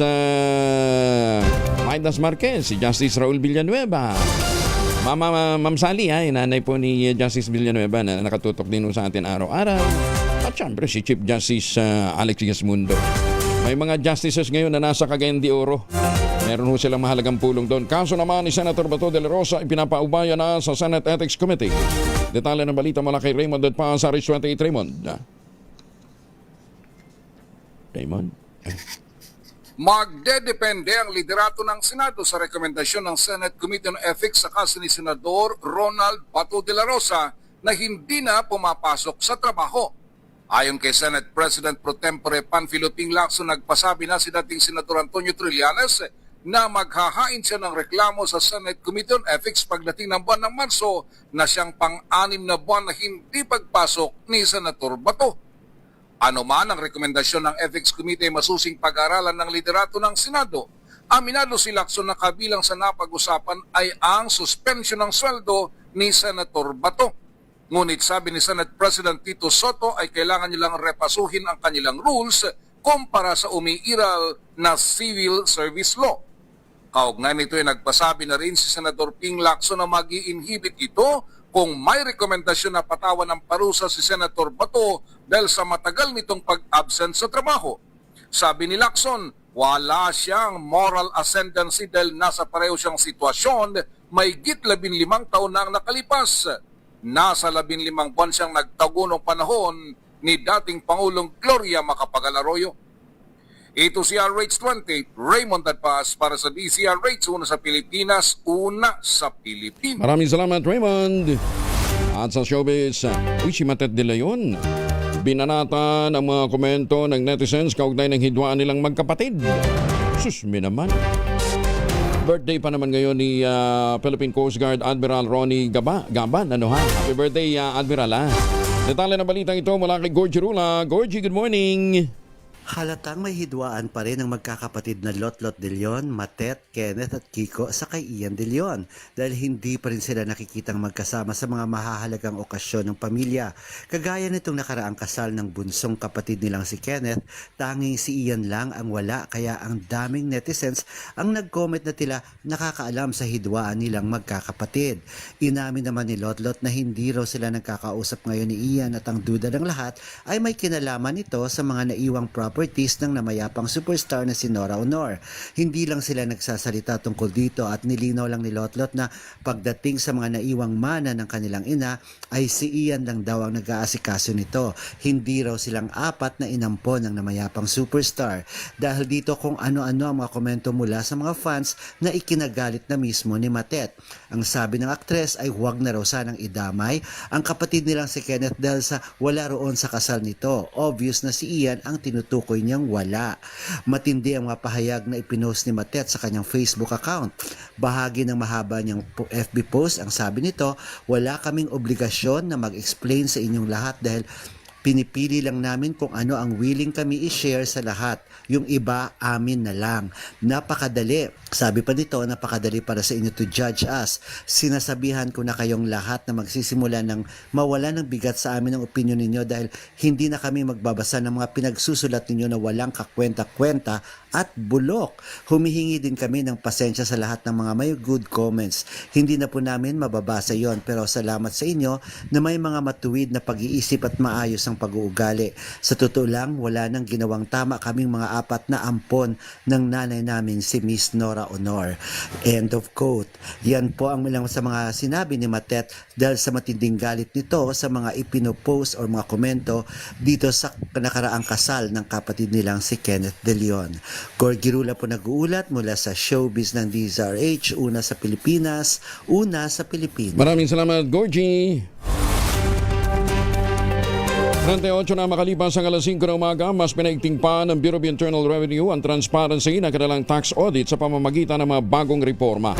Maidas Marquez, si Justice Raul Villanueva. Ma'am Sally, nanay po ni Justice Villanueva na nakatutok din sa atin araw-araw. At syempre si Chief Justice Alex Gasmundo. May mga justices ngayon na nasa Cagayan de Oro. Meron ho silang mahalagang pulong doon. Kaso naman ni Senator Bato de la Rosa ipinapaubaya na sa Senate Ethics Committee. Detalye ng balita mula kay Raymond at pa sa Rich 28. Raymond? Magdedepende ang liderato ng Senado sa rekomendasyon ng Senate Committee on Ethics sa kaso ni Senador Ronald Bato de la Rosa na hindi na pumapasok sa trabaho. Ayon kay Senate President Pro Tempore Panfilo Ping Lacson, nagpasabi na si dating Senador Antonio Trillanes na maghahain siya ng reklamo sa Senate Committee on Ethics pagdating ng buwan ng Marso na siyang pang-anim na buwan na hindi pagpasok ni Senator Bato. Ano man ang rekomendasyon ng Ethics Committee ay masusing pag-aralan ng liderato ng Senado. Aminado si Lacson na kabilang sa napag-usapan ay ang suspension ng sweldo ni Senator Bato. Ngunit sabi ni Senate President Tito Soto ay kailangan nilang repasuhin ang kanilang rules kumpara sa umiiral na civil service law. Kaugnay nito ay nagpasabi na rin si Senador Ping Lacson na mag-i-inhibit ito kung may rekomendasyon na patawan ng parusa si Senator Bato dahil sa matagal nitong pag-absent sa trabaho. Sabi ni Lacson, wala siyang moral ascendancy dahil nasa pareho siyang sitwasyon, may git 15 taon na ang nakalipas. Nasa 15 buwan siyang nagtago ng panahon ni dating Pangulong Gloria Macapagal Arroyo. Ito si RH20, Raymond Adpas para sa DCRH, una sa Pilipinas, una sa Pilipinas. Maraming salamat, Raymond. At sa showbiz, si Matet de Leon. Binanata ng mga komento ng netizens kaugnay ng hidwaan nilang magkapatid. Susmi naman. Birthday pa naman ngayon ni Philippine Coast Guard Admiral Ronnie Gaban. Ano ha? Happy birthday, Admiral, ha? Detalye ng balitang ito mula kay Gorgie Rula. Gorgie, good morning. Halatang may hidwaan pa rin ang magkakapatid na Lotlot de Leon, Matet, Kenneth at Kiko sa kay Ian de Leon dahil hindi pa rin sila nakikitang magkasama sa mga mahahalagang okasyon ng pamilya. Kagaya nitong nakaraang kasal ng bunsong kapatid nilang si Kenneth, tanging si Ian lang ang wala kaya ang daming netizens ang nag-comment na tila nakakaalam sa hidwaan nilang magkakapatid. Inamin naman ni Lotlot na hindi raw sila nagkakausap ngayon ni Ian at ang duda ng lahat ay may kinalaman ito sa mga naiwang properties ng namayapang superstar na si Nora Honor. Hindi lang sila nagsasalita tungkol dito at nilinaw lang ni Lotlot na pagdating sa mga naiwang mana ng kanilang ina ay si Ian lang daw ang nag-aasikaso nito. Hindi raw silang apat na inampon ng namayapang superstar. Dahil dito kung ano-ano ang mga komento mula sa mga fans na ikinagalit na mismo ni Matet. Ang sabi ng aktres ay huwag na raw sanang idamay ang kapatid nilang si Kenneth dahil sa wala roon sa kasal nito. Obvious na si Ian ang tinutukoy niyang wala. Matindi ang mga pahayag na ipinost ni Matet sa kanyang Facebook account. Bahagi ng mahaba niyang FB post, ang sabi nito, wala kaming obligasyon na mag-explain sa inyong lahat dahil pinipili lang namin kung ano ang willing kami i-share sa lahat. Yung iba, amin na lang. Napakadali. Sabi pa nito, napakadali para sa inyo to judge us. Sinasabihan ko na kayong lahat na magsisimula ng mawala ng bigat sa amin ang opinion ninyo dahil hindi na kami magbabasa ng mga pinagsusulat ninyo na walang kakwenta-kwenta at bulok. Humihingi din kami ng pasensya sa lahat ng mga may good comments. Hindi na po namin mababasa yon pero salamat sa inyo na may mga matuwid na pag-iisip at maayos ang pag-uugali. Sa totoo lang, wala nang ginawang tama kaming mga apat na ampon ng nanay namin si Miss Nora Honor. End of quote. Yan po ang ilang sa mga sinabi ni Matet dahil sa matinding galit nito sa mga ipinopost o mga komento dito sa nakaraang kasal ng kapatid nilang si Kenneth de Leon. Gorgie Rula po nag-uulat mula sa showbiz ng DZRH, una sa Pilipinas, una sa Pilipinas. Maraming salamat, Gorgie. 38 na makalipas ang alas 5 na umaga, mas pinaigting pa ng Bureau of Internal Revenue ang transparency ng kanilang tax audit sa pamamagitan ng mga bagong reforma.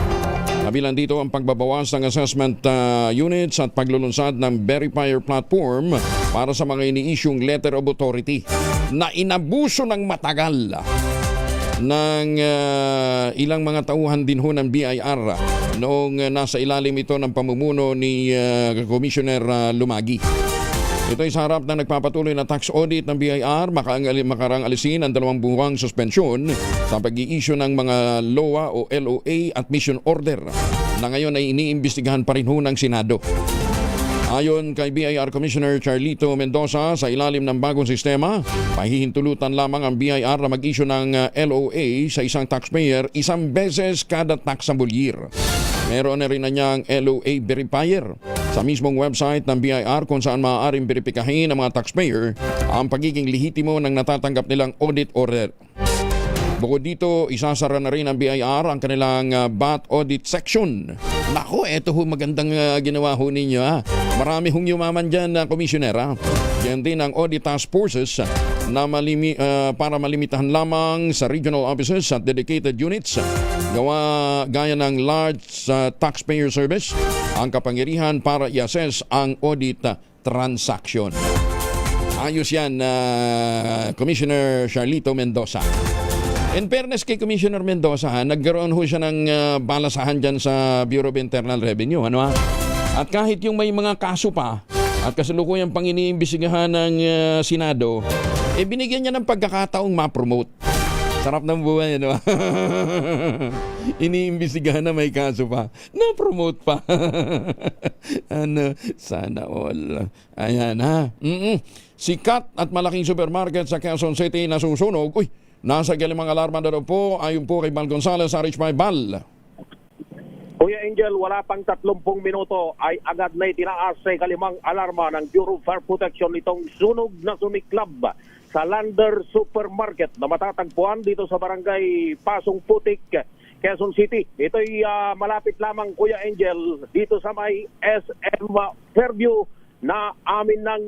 Kabilang dito ang pagbabawas ng assessment units at paglulunsad ng verifier platform para sa mga ini-issuing letter of authority na inabuso ng matagal ng ilang mga tauhan din ho ng BIR noong nasa ilalim ito ng pamumuno ni Commissioner Lumagi. Ito ay sa harap na nagpapatuloy na tax audit ng BIR, makarang alisin ang 2 buwang suspensyon sa pag-i-issue ng mga LOA o LOA at mission order na ngayon ay iniimbestigahan pa rin ho ng Senado. Ayon kay BIR Commissioner Charlito Mendoza, sa ilalim ng bagong sistema, pahihintulutan lamang ang BIR na mag-issue ng LOA sa isang taxpayer 1 beses kada taxable year. Meron na rin na niyang LOA verifier sa mismong website ng BIR kung saan maaaring beripikahin ng mga taxpayer ang pagiging lehitimo ng natatanggap nilang audit order. Bukod dito, isasara na rin ang BIR ang kanilang VAT audit section. Nako, eto ho magandang ginawa ho ninyo ha. Marami hong yumaman dyan na komisyonera. Yan din ang audit task forces na para malimitahan lamang sa regional offices at dedicated units gaya ng large taxpayer service ang kapangyarihan para i-assess ang audit transaction. Ayos yan, Commissioner Charlito Mendoza. In fairness kay Commissioner Mendoza, nagkaroon ho siya ng balasahan dyan sa Bureau of Internal Revenue. Ano ha? At kahit yung may mga kaso pa at kasalukuyang pang iniimbestigahan ng Senado, binigyan niya ng pagkakataong ma-promote. Sarap ng buhay, ano? Iniimbestigahan na may kaso pa. Na-promote pa. Ano? Sana all. Ayan, ha? Sikat at malaking supermarket sa Quezon City na susunog. Uy, nasa galimang alarma na daw po. Ayon po kay Bal Gonzales, RH5 Bal. Kuya Angel, wala pang 30 minuto ay agad na itinaas sa kalimang alarma ng Bureau of Fire Protection itong sunog na sumiklab sa Lander Supermarket na matatagpuan dito sa barangay Pasong Putik, Quezon City. Ito'y malapit lamang, Kuya Angel, dito sa may SM Fairview na amin nang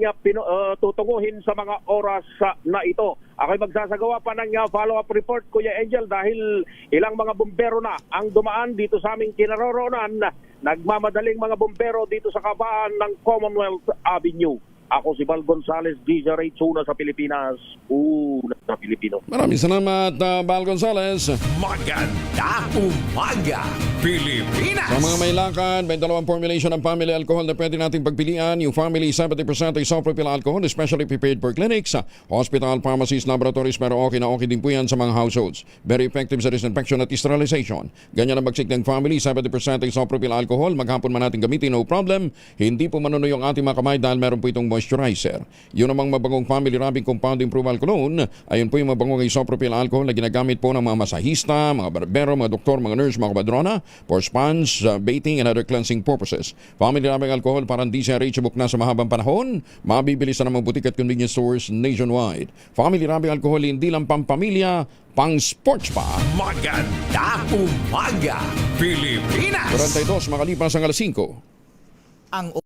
tutunguhin sa mga oras na ito. Ako'y magsasagawa pa ng follow-up report, Kuya Angel, dahil ilang mga bumbero na ang dumaan dito sa aming kinaroroonan. Nagmamadaling mga bumbero dito sa kabaan ng Commonwealth Avenue. Ako si Bal Gonzales, DZRH, una sa Pilipinas, una sa Pilipino. Maraming salamat, Bal Gonzales. Maganda umaga, Pilipinas! Sa mga may lakad, may dalawang formulation ng family alcohol na pwede nating pagpilian. Yung family 70% isopropyl alcohol, especially prepared for clinics, hospital, pharmacies, laboratories, pero okay na okay din po yan sa mga households. Very effective sa disinfection at sterilization. Ganyan ang bagsik ng family 70% isopropyl alcohol. Maghapon man natin gamitin, no problem. Hindi po manunoy yung ating mga kamay dahil meron po itong moisturizer. Yun namang mabangong family rubbing compound improval cologne. Ayun po yung mabangong isopropyl alcohol na ginagamit po ng mga masahista, mga barbero, mga doktor, mga nurse, mga kabadrona for sponge, bathing and other cleansing purposes. Family rubbing alcohol parang DZRH book na sa mahabang panahon. Mabibili sa namang butik at convenience stores nationwide. Family rubbing alcohol hindi lang pampamilya, pang sports pa. Maganda umaga, Pilipinas! 42 makalipas ang alas 5. Ang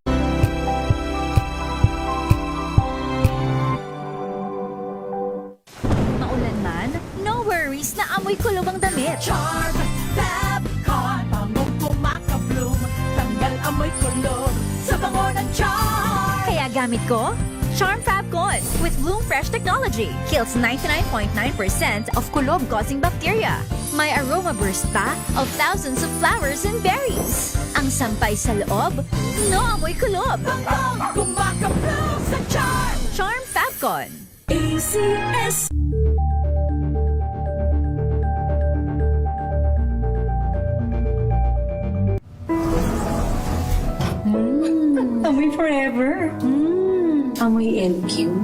na amoy kulob ang damit. Charm Fabcon, bangong kumakabloom, tanggal amoy kulob sa bango ng Charm. Kaya gamit ko, Charm Fabcon with Bloom Fresh technology. Kills 99.9% of kulob-causing bacteria. May aroma burst pa of thousands of flowers and berries. Ang sampay sa loob, no amoy kulob. Bangong kumakabloom sa Charm. Charm Fabcon. ACS. Amoy forever. Amoy LQ.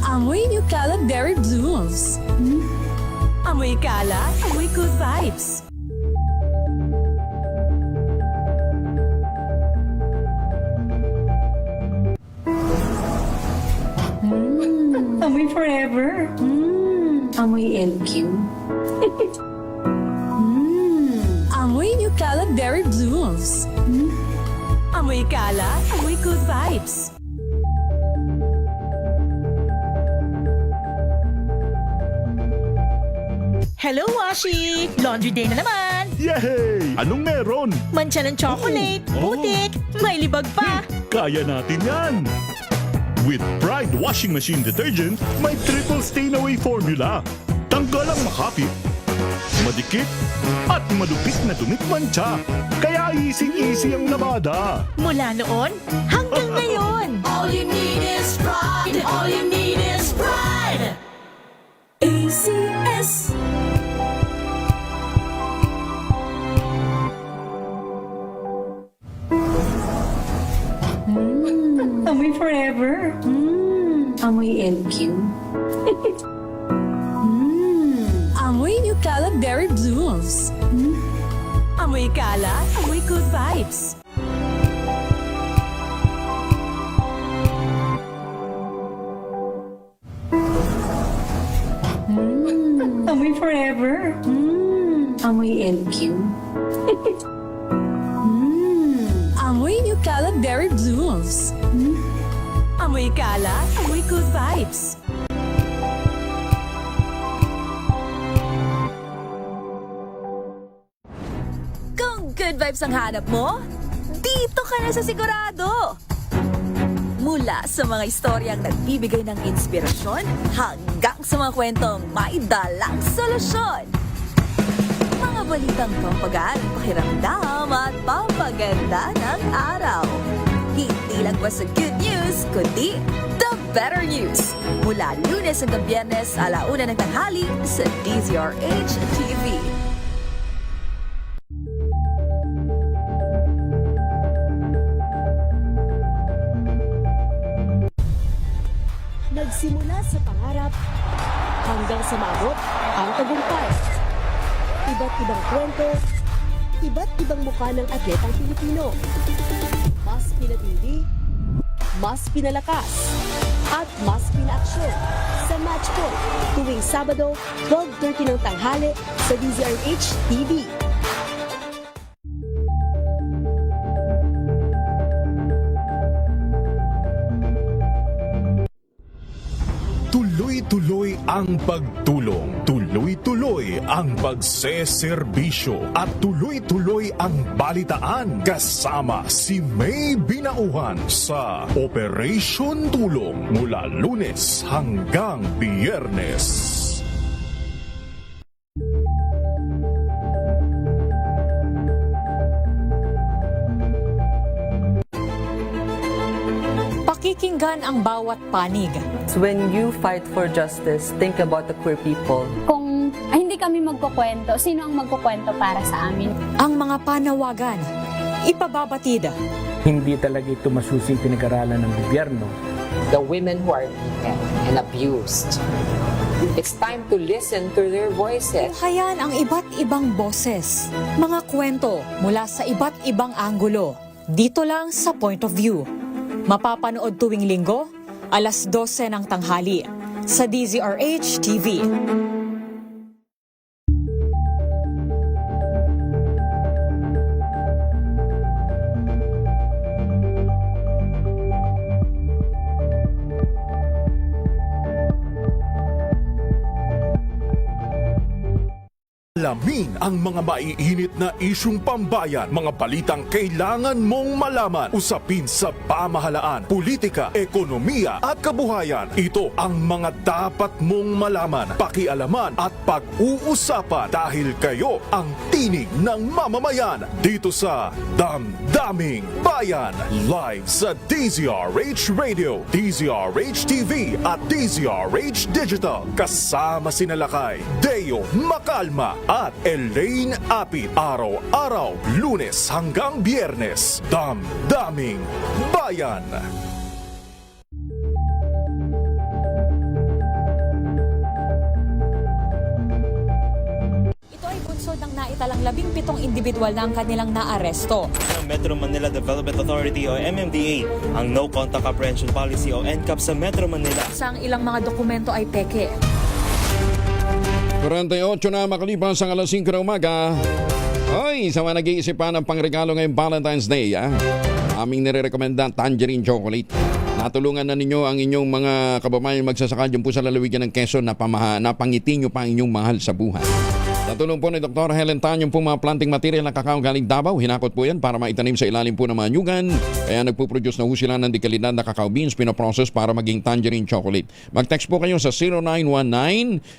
Amoy New Cala Berry Blooms. Amoy Cala, amoy good vibes. Amoy forever. forever. Amoy LQ. Amoy New Cala Berry Blooms. Amoy Cala, amoy good vibes. Hello, Washi! Laundry day na naman! Yay! Anong meron? Mancha ng chocolate, putik, may libag pa! Kaya natin yan! With Pride Washing Machine Detergent, may triple stain-away formula. Tanggalang makapit, madikit, at malupit na dumit mancha. Kaya easy-easy ang labada. Mula noon hanggang ngayon! All you need is pride! All you need is pride! ACS! Amoy forever. Amoy LQ. Amoy New Cala Berry Blooms. Amoy Cala, amoy good vibes. Amoy forever. Amoy LQ. Amoy New Cala Berry Blooms. Amoy Cala, amoy good vibes. Kung good vibes ang hanap mo, dito ka na sa sigurado. Mula sa mga istoryang nagbibigay ng inspirasyon hanggang sa mga kwentong may dalang solusyon. Mga balitang pampagaan, pakiramdam at pampaganda ng araw. Hindi lang ba sa good news, kundi the better news. Mula Lunes hanggang Biyernes, 1:00 ng tanghali sa DZRH TV. Nagsimula sa pangarap hanggang sa maabot ang tagumpay. Iba't ibang kwento, iba't ibang mukha ng atletang Pilipino. Mas pinatindi, mas pinalakas, at mas pinaaksyon sa Match Point tuwing Sabado, 12:30 ng tanghali sa DZRH TV. Tuloy-tuloy ang pagtulong, tuloy-tuloy ang pagseserbisyo, at tuloy-tuloy ang balitaan kasama si May Binauhan sa Operation Tulong mula Lunes hanggang Biyernes. Pakikinggan ang bawat panig. So when you fight for justice, think about the queer people. Kung hindi kami magkukwento, sino ang magkukwento para sa amin? Ang mga panawagan, ipababatid. Hindi talaga ito masusing pinag-aralan ng gobyerno. The women who are beaten and abused. It's time to listen to their voices. Tunghayan ang iba't ibang boses, mga kwento mula sa iba't ibang anggulo. Dito lang sa Point of View. Mapapanood tuwing Linggo, 12:00 ng tanghali sa DZRH TV. Alamin ang mga maiinit na isyung pambayan, mga balitang kailangan mong malaman, usapin sa pamahalaan, politika, ekonomiya at kabuhayan. Ito ang mga dapat mong malaman, pakialaman at pag-uusapan dahil kayo ang tinig ng mamamayan dito sa Damdaming Bayan. Live sa DZRH Radio, DZRH TV at DZRH Digital. Kasama sinalakay Deo Macalma at Elaine Apit. Araw-araw, Lunes hanggang Biyernes. Damdaming Bayan. Ito ay bunsod nang naitalang 17 individual na ang kanilang naaresto. Ng Metro Manila Development Authority o MMDA ang No Contact Apprehension Policy o NCAP sa Metro Manila. Sa ang ilang mga dokumento ay peke. 48 na makalipas ang alas 5 na umaga. Hoy, sa mga nag-iisip pa ng pangregalo ngayong Valentine's Day, aming nire-recommenda tangerine chocolate. Natulungan na ninyo ang inyong mga kababayan magsasaka dyan po sa lalawigan ng Quezon na napangiti nyo pa ang inyong mahal sa buhay. Natulong po ni Dr. Helen Tan yung po mga planting material ng kakao galing Davao. Hinakot po yan para maitanim sa ilalim po ng mga nyugan. Kaya nagpo-produce na ho sila ng dekalidad na kakao beans, pinoprocess para maging tangerine chocolate. Mag-text po kayo sa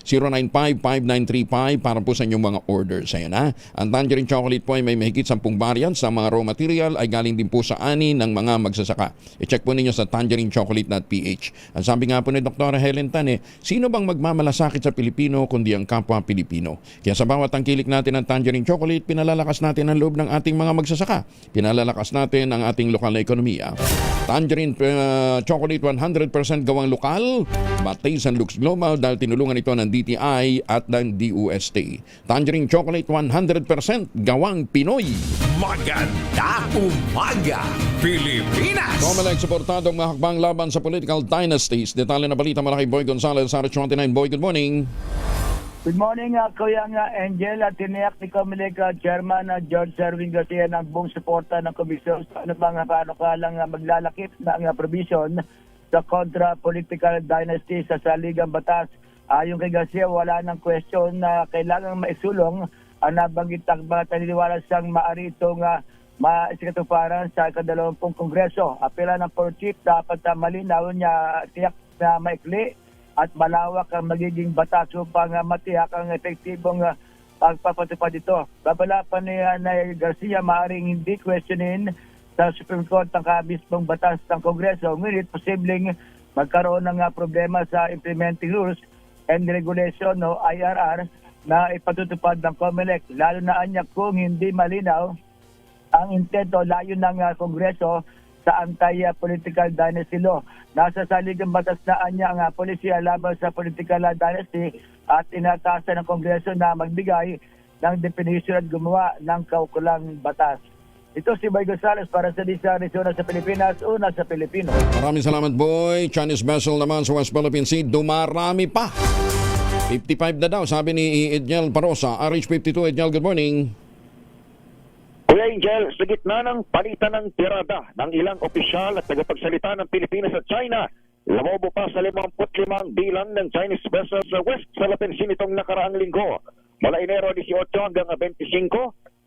0919-095-5935 para po sa inyong mga orders. Ayan ha. Ang tangerine chocolate po ay may mahigit 10 variants. Sa mga raw material ay galing din po sa ani ng mga magsasaka. I-check po ninyo sa tangerinechocolate.ph. Ang sabi nga po ni Dr. Helen Tan, sino bang magmamalasakit sa Pilipino kundi ang kapwa Pilipino? Kaya sa bawat tangkilik natin ng tangerine chocolate, pinalalakas natin ang loob ng ating mga magsasaka. Pinalalakas natin ang ating lokal na ekonomiya. Tangerine chocolate 100% gawang lokal, Batays and Lux Global dahil tinulungan ito ng DTI at ng DUST. Tangerine chocolate 100% gawang Pinoy. Maganda umaga, Pilipinas! Comelec suportadong mahakbang laban sa political dynasties. Detalye na balita mula kay Boy Gonzalez, RH29. Boy, good morning. Good morning, Kuya Angel at tiniyak ni Comelec Chairman George Serwin Garcia ng buong suporta ng komisyon sa ano bang panukalang maglalakip ng provision sa kontra-political dynasty sa saligang batas. Ayon kay Garcia, wala ng question na kailangang maisulong ang nabanggit ang mga taniniwala siyang maaari itong maisikatuparan sa ika-20 Kongreso. Apela ng Port Chief, dapat malinaw niya tiyak na maikli at malawak ang magiging batas upang matiyak ang epektibong pagpapatupad ito. Babala pa ni Garcia, maaaring hindi questionin sa Supreme Court ang kabisbong batas ng Kongreso, ngunit posibleng magkaroon ng problema sa implementing rules and regulation o IRR na ipatutupad ng Comelec, lalo na anya kung hindi malinaw ang intent o layo ng Kongreso sa anti-political dynasty law. Nasa saligang batas na anya ang polisiya laban sa political dynasty at inatasan ng Kongreso na magbigay ng definition at gumawa ng kaukulang batas. Ito si Boy Gonzalez para sa Disa Arizona sa Pilipinas, una sa Pilipino. Maraming salamat, Boy. Chinese vessel naman sa West Philippine Sea, dumarami pa. 55 na daw, sabi ni Edniel Parosa. RH52, Edniel, good morning. Kuya Angel, sa gitna ng palitan ng tirada ng ilang opisyal at tagapagsalita ng Pilipinas at China, lamobo pa sa 55 bilang ng Chinese vessels sa West Philippine Sea nitong nakaraang linggo. Mula Enero 18 hanggang 25,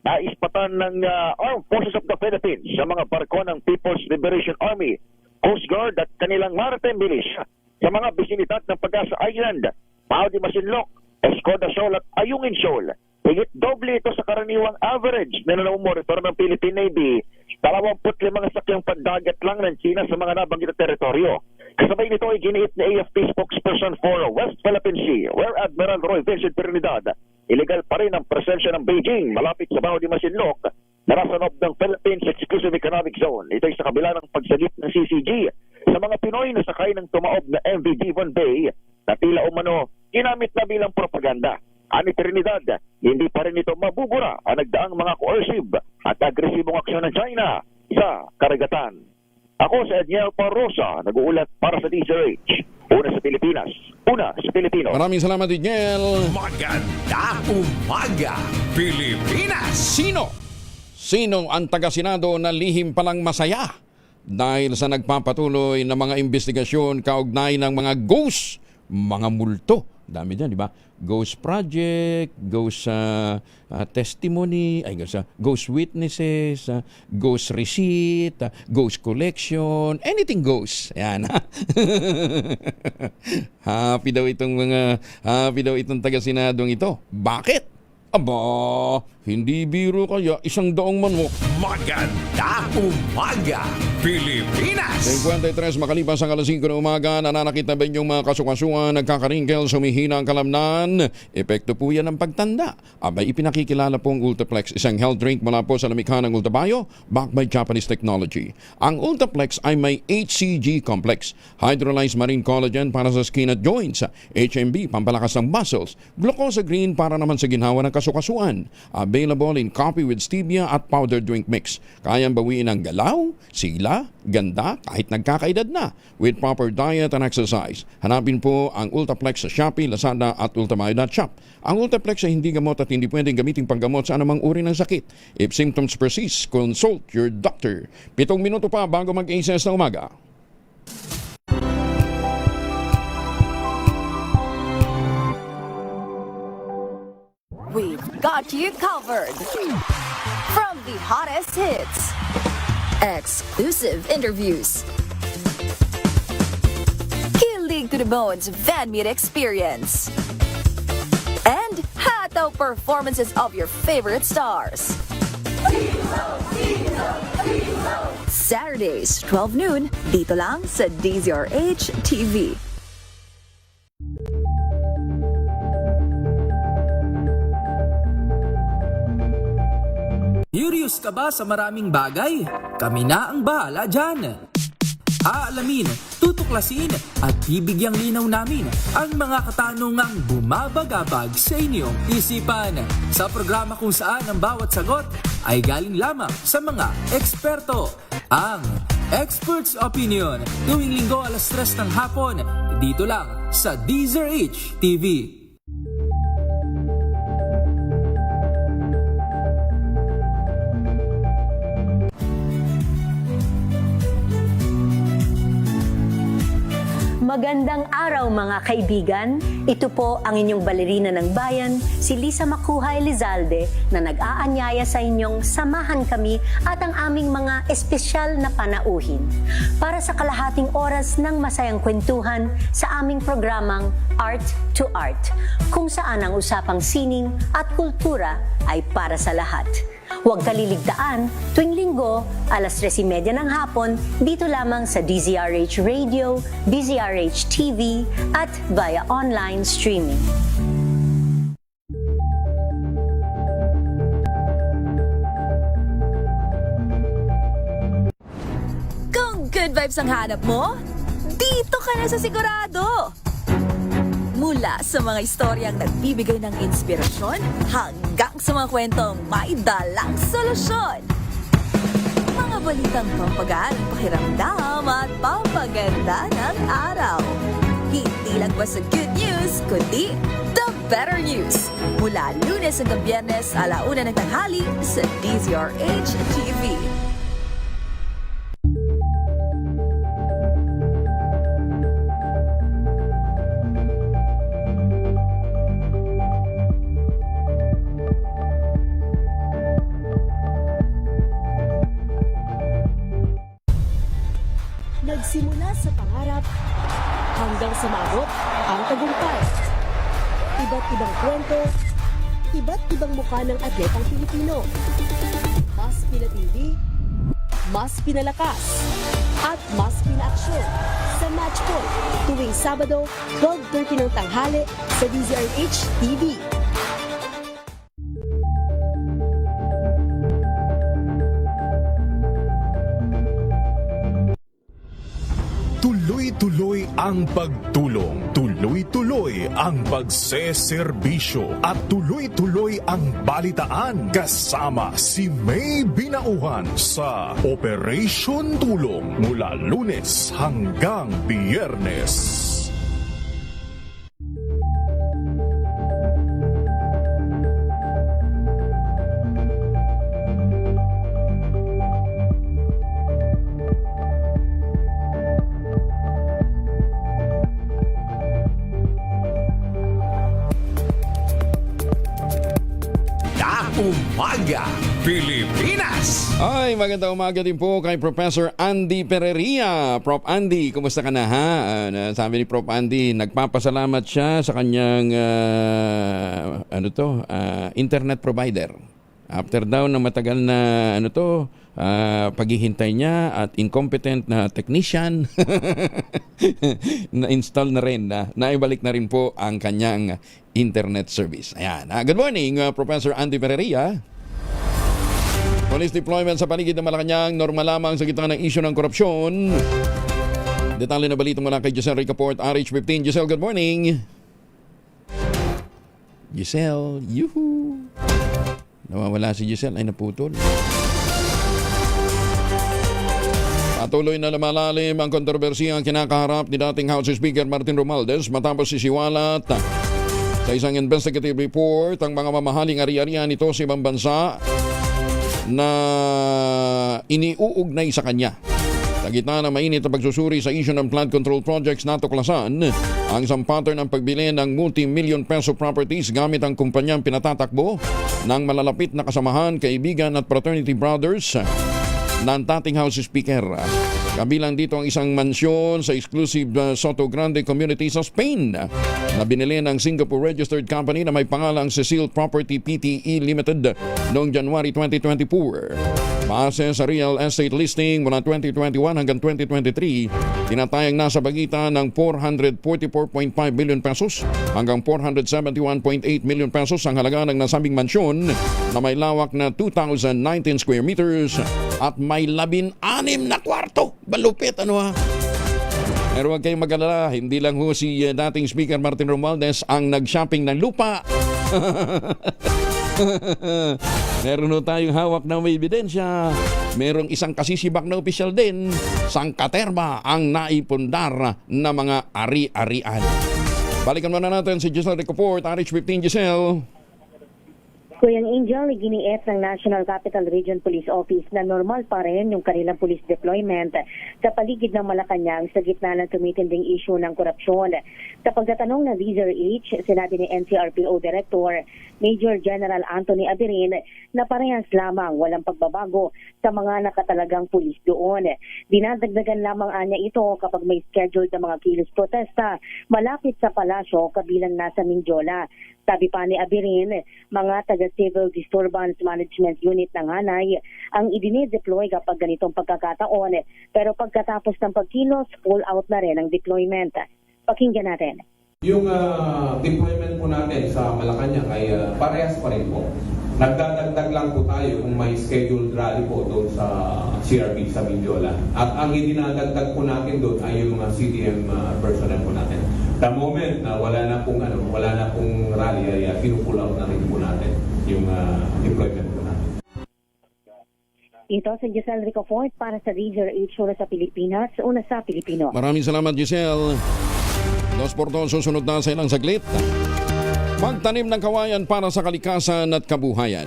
naispatan ng Armed Forces of the Philippines sa mga barko ng People's Liberation Army, Coast Guard at kanilang maritime militia sa mga bisinidad ng Pag-asa Island, Paudi Masinloc, Escoda Shoal at Ayungin Shoal. Higit doble ito sa karaniwang average na namumonitor ng Philippine Navy. 25 sakyang pandagat lang ng China sa mga nabanggit na teritoryo. Kasabay nito ay giniit ni AFP spokesperson for West Philippine Sea, Rear Admiral Roy Vincent Trinidad. Illegal pa rin ang presensya ng Beijing malapit sa Baho de Masinloc na nasa loob ng Philippines Exclusive Economic Zone. Ito ay sa kabila ng pagsagip ng CCG sa mga Pinoy na sakay ng tumaob na MV Devon Bay na tila umano ginamit na bilang propaganda. Ani Trinidad, hindi pa rin ito mabubura ang nagdaang mga coercive at agresibong aksyon ng China sa karagatan. Ako sa Edniel Parosa, nag-uulat para sa DZRH. Una sa Pilipinas, una sa Pilipino. Maraming salamat, Edniel. Maganda umaga, Pilipinas! Sino ang taga-senado na lihim palang masaya dahil sa nagpapatuloy na mga investigasyon kaugnay ng mga ghost, mga multo. Dami dyan, di ba? Ghost project, ghost testimony, ghost witnesses, ghost receipt, ghost collection, anything ghost. Yan. Happy daw itong taga-senadong ito. Bakit? Aba, Hindi biro kaya 100 manok. Maganda umaga, Pilipinas! 53 makalipas ang alas 5 ng umaga, nananakit na ba yung mga kasukasuan, nagkakaringkel, sumihina ang kalamnan? Epekto po yan ng pagtanda. Abay, ipinakikilala po ang Ultaplex, isang health drink mula po sa lamikha ng Ultabio, backed by Japanese technology. Ang Ultaplex ay may HCG complex, hydrolyzed marine collagen para sa skin at joints, HMB, pampalakas ng muscles, glucosa green para naman sa ginhawa ng kasukasuan. Available in coffee with stevia at powder drink mix. Kayang bawiin ang galaw, sila, ganda, kahit nagkakaedad na with proper diet and exercise. Hanapin po ang Ultaplex sa Shopee, Lazada at ultamayo.shop. Ang Ultaplex ay hindi gamot at hindi pwedeng gamitin panggamot sa anumang uri ng sakit. If symptoms persist, consult your doctor. 7 minuto pa bago mag-8 ng umaga. We've got you covered. From the hottest hits, exclusive interviews, kilig to the bones fan meet experience, and hataw performances of your favorite stars. Saturdays, 12 noon, dito lang sa DZRH TV. Curious ka ba sa maraming bagay? Kami na ang bahala dyan. Aalamin, tutuklasin at bibigyang linaw namin ang mga katanungang bumabagabag sa inyong isipan. Sa programa kung saan ang bawat sagot ay galing lamang sa mga eksperto. Ang Expert's Opinion, tuwing linggo alas 3 ng hapon, dito lang sa DZRH TV. Magandang araw mga kaibigan. Ito po ang inyong balerina ng bayan, si Lisa Makuhay Lizalde, na nag-aanyaya sa inyong samahan kami at ang aming mga espesyal na panauhin para sa kalahating oras ng masayang kwentuhan sa aming programang Art to Art, kung saan ang usapang sining at kultura ay para sa lahat. Huwag kaliligtaan, tuwing linggo, alas 3:30 ng hapon, dito lamang sa DZRH Radio, DZRH TV, at via online streaming. Kung good vibes ang hanap mo, dito ka na sa sigurado! Mula sa mga istoryang nagbibigay ng inspirasyon hanggang sa mga kwentong may dalang solusyon. Mga balitang pampagaan ng pakiramdam at pampaganda ng araw. Hindi lang ba sa good news, kundi the better news. Mula Lunes hanggang Biyernes, 1:00 ng tanghali sa DZRH TV. Nagsimula sa pangarap hanggang sa maabot ang tagumpay. Iba't ibang kwento, iba't ibang mukha ng atletang Pilipino. Mas pinatindi, mas pinalakas, at mas pinaaksyon sa Match Point tuwing Sabado, 12:30 ng tanghali sa DZRH TV. Tuloy-tuloy ang pagtulong, tuloy-tuloy ang pagseserbisyo, at tuloy-tuloy ang balitaan kasama si May Binauhan sa Operation Tulong mula Lunes hanggang Biyernes. Umaga, Pilipinas! Ay, magandang umaga din po kay Professor Andy Pereria. Prof. Andy, kumusta ka na ha? Sabi ni Prof. Andy, nagpapasalamat siya sa kanyang internet provider. After daw na matagal na paghihintay niya at incompetent na technician, na-install na rin, naibalik na rin po ang kanyang internet service. Ayan. Good morning, Professor Andy Ferreria. Police deployment sa paligid ng Malacanang, normal lamang sa gitna ng issue ng korupsyon. Detalye na balita mula kay Giselle Ricaport, RH15. Giselle, good morning. Giselle, yuhu. Nawawala si Giselle, ay naputol. Patuloy na lumalalim ang kontrobersiya ang kinakaharap ni dating House Speaker Martin Romualdez matapos sisiwalat sa isang investigative report ang mga mamahaling ari-arian nito sa ibang bansa na iniuugnay sa kanya. Sa gitna ng mainit na pagsusuri sa issue ng flood control projects, natuklasan ang isang pattern ng pagbili ng multi-million peso properties gamit ang kumpanyang pinatatakbo ng malalapit na kasamahan, kaibigan at fraternity brothers ng dating House Speaker. Kabilang dito ang isang mansyon sa exclusive Soto Grande community sa Spain na binili ng Singapore registered company na may pangalang Cecil Property Pte. Limited noong January 2024. Base sa real estate listing mula 2021 hanggang 2023, tinatayang nasa pagitan ng 444.5 billion pesos hanggang 471.8 million pesos ang halaga ng nasabing mansyon na may lawak na 2,019 square meters at may 16 na kwarto. Balupit, Pero huwag kayong mag-alala, hindi lang ho si dating Speaker Martin Romualdez ang nag-shopping ng lupa. Meron ho tayong hawak na may ebidensya. Merong isang kasisibak na opisyal din, sangkaterma ang naipundar na mga ari-arian. Balikan muna natin si Giselle Ricaport, RH15. Giselle. Kuyang Angel, iginiit ng National Capital Region Police Office na normal pa rin yung kanilang police deployment sa paligid ng Malacanang sa gitna ng tumitinding issue ng korupsyon. Sa pagtatanong ng DZRH, sinabi ni NCRPO Director Major General Anthony Abirin na parehas lamang walang pagbabago sa mga nakatalagang pulis doon. Dinadagdagan lamang anya ito kapag may scheduled na mga kilos protesta malapit sa palasyo kabilang nasa Mindiola. Sabi pa ni Abirin, mga taga-Civil Disturbance Management Unit ng Hanay ang idinideploy kapag ganitong pagkakataon. Pero pagkatapos ng pagkilos, pull out na rin ang deployment. Pakinggan natin. Yung deployment po natin sa Malacanang ay parehas pa rin po. Nagdadagdag lang po tayo kung may scheduled rally po doon sa CRP sa Mindiola. At ang idinadagdag po natin doon ay yung mga CDM personnel po natin. The moment na wala na pong rally ay pinupull out na rin po natin yung deployment po natin. Ito si Giselle Ricaport para sa DZRH sa Pilipinas, una sa Pilipino. Maraming salamat, Giselle. 2x2, susunod na sa ilang saglit. Magtanim ng kawayan para sa kalikasan at kabuhayan.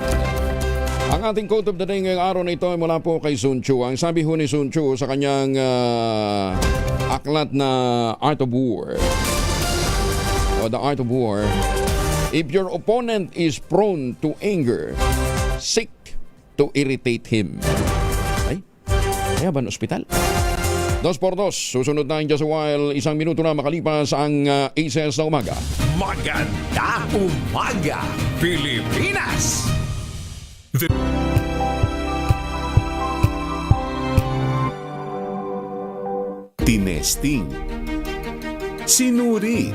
Ang ating quote of the day ngayong araw na ito ay mula po kay Sun Tzu. Ang sabi ho ni Sun Tzu sa kanyang aklat na Art of War, o The Art of War, if your opponent is prone to anger, seek to irritate him. Ay, kaya ba ospital? 2x2, susunod na in just a while, 1 minuto na makalipas ang ACS na umaga. Maganda umaga, Pilipinas! Tinesting, sinuri,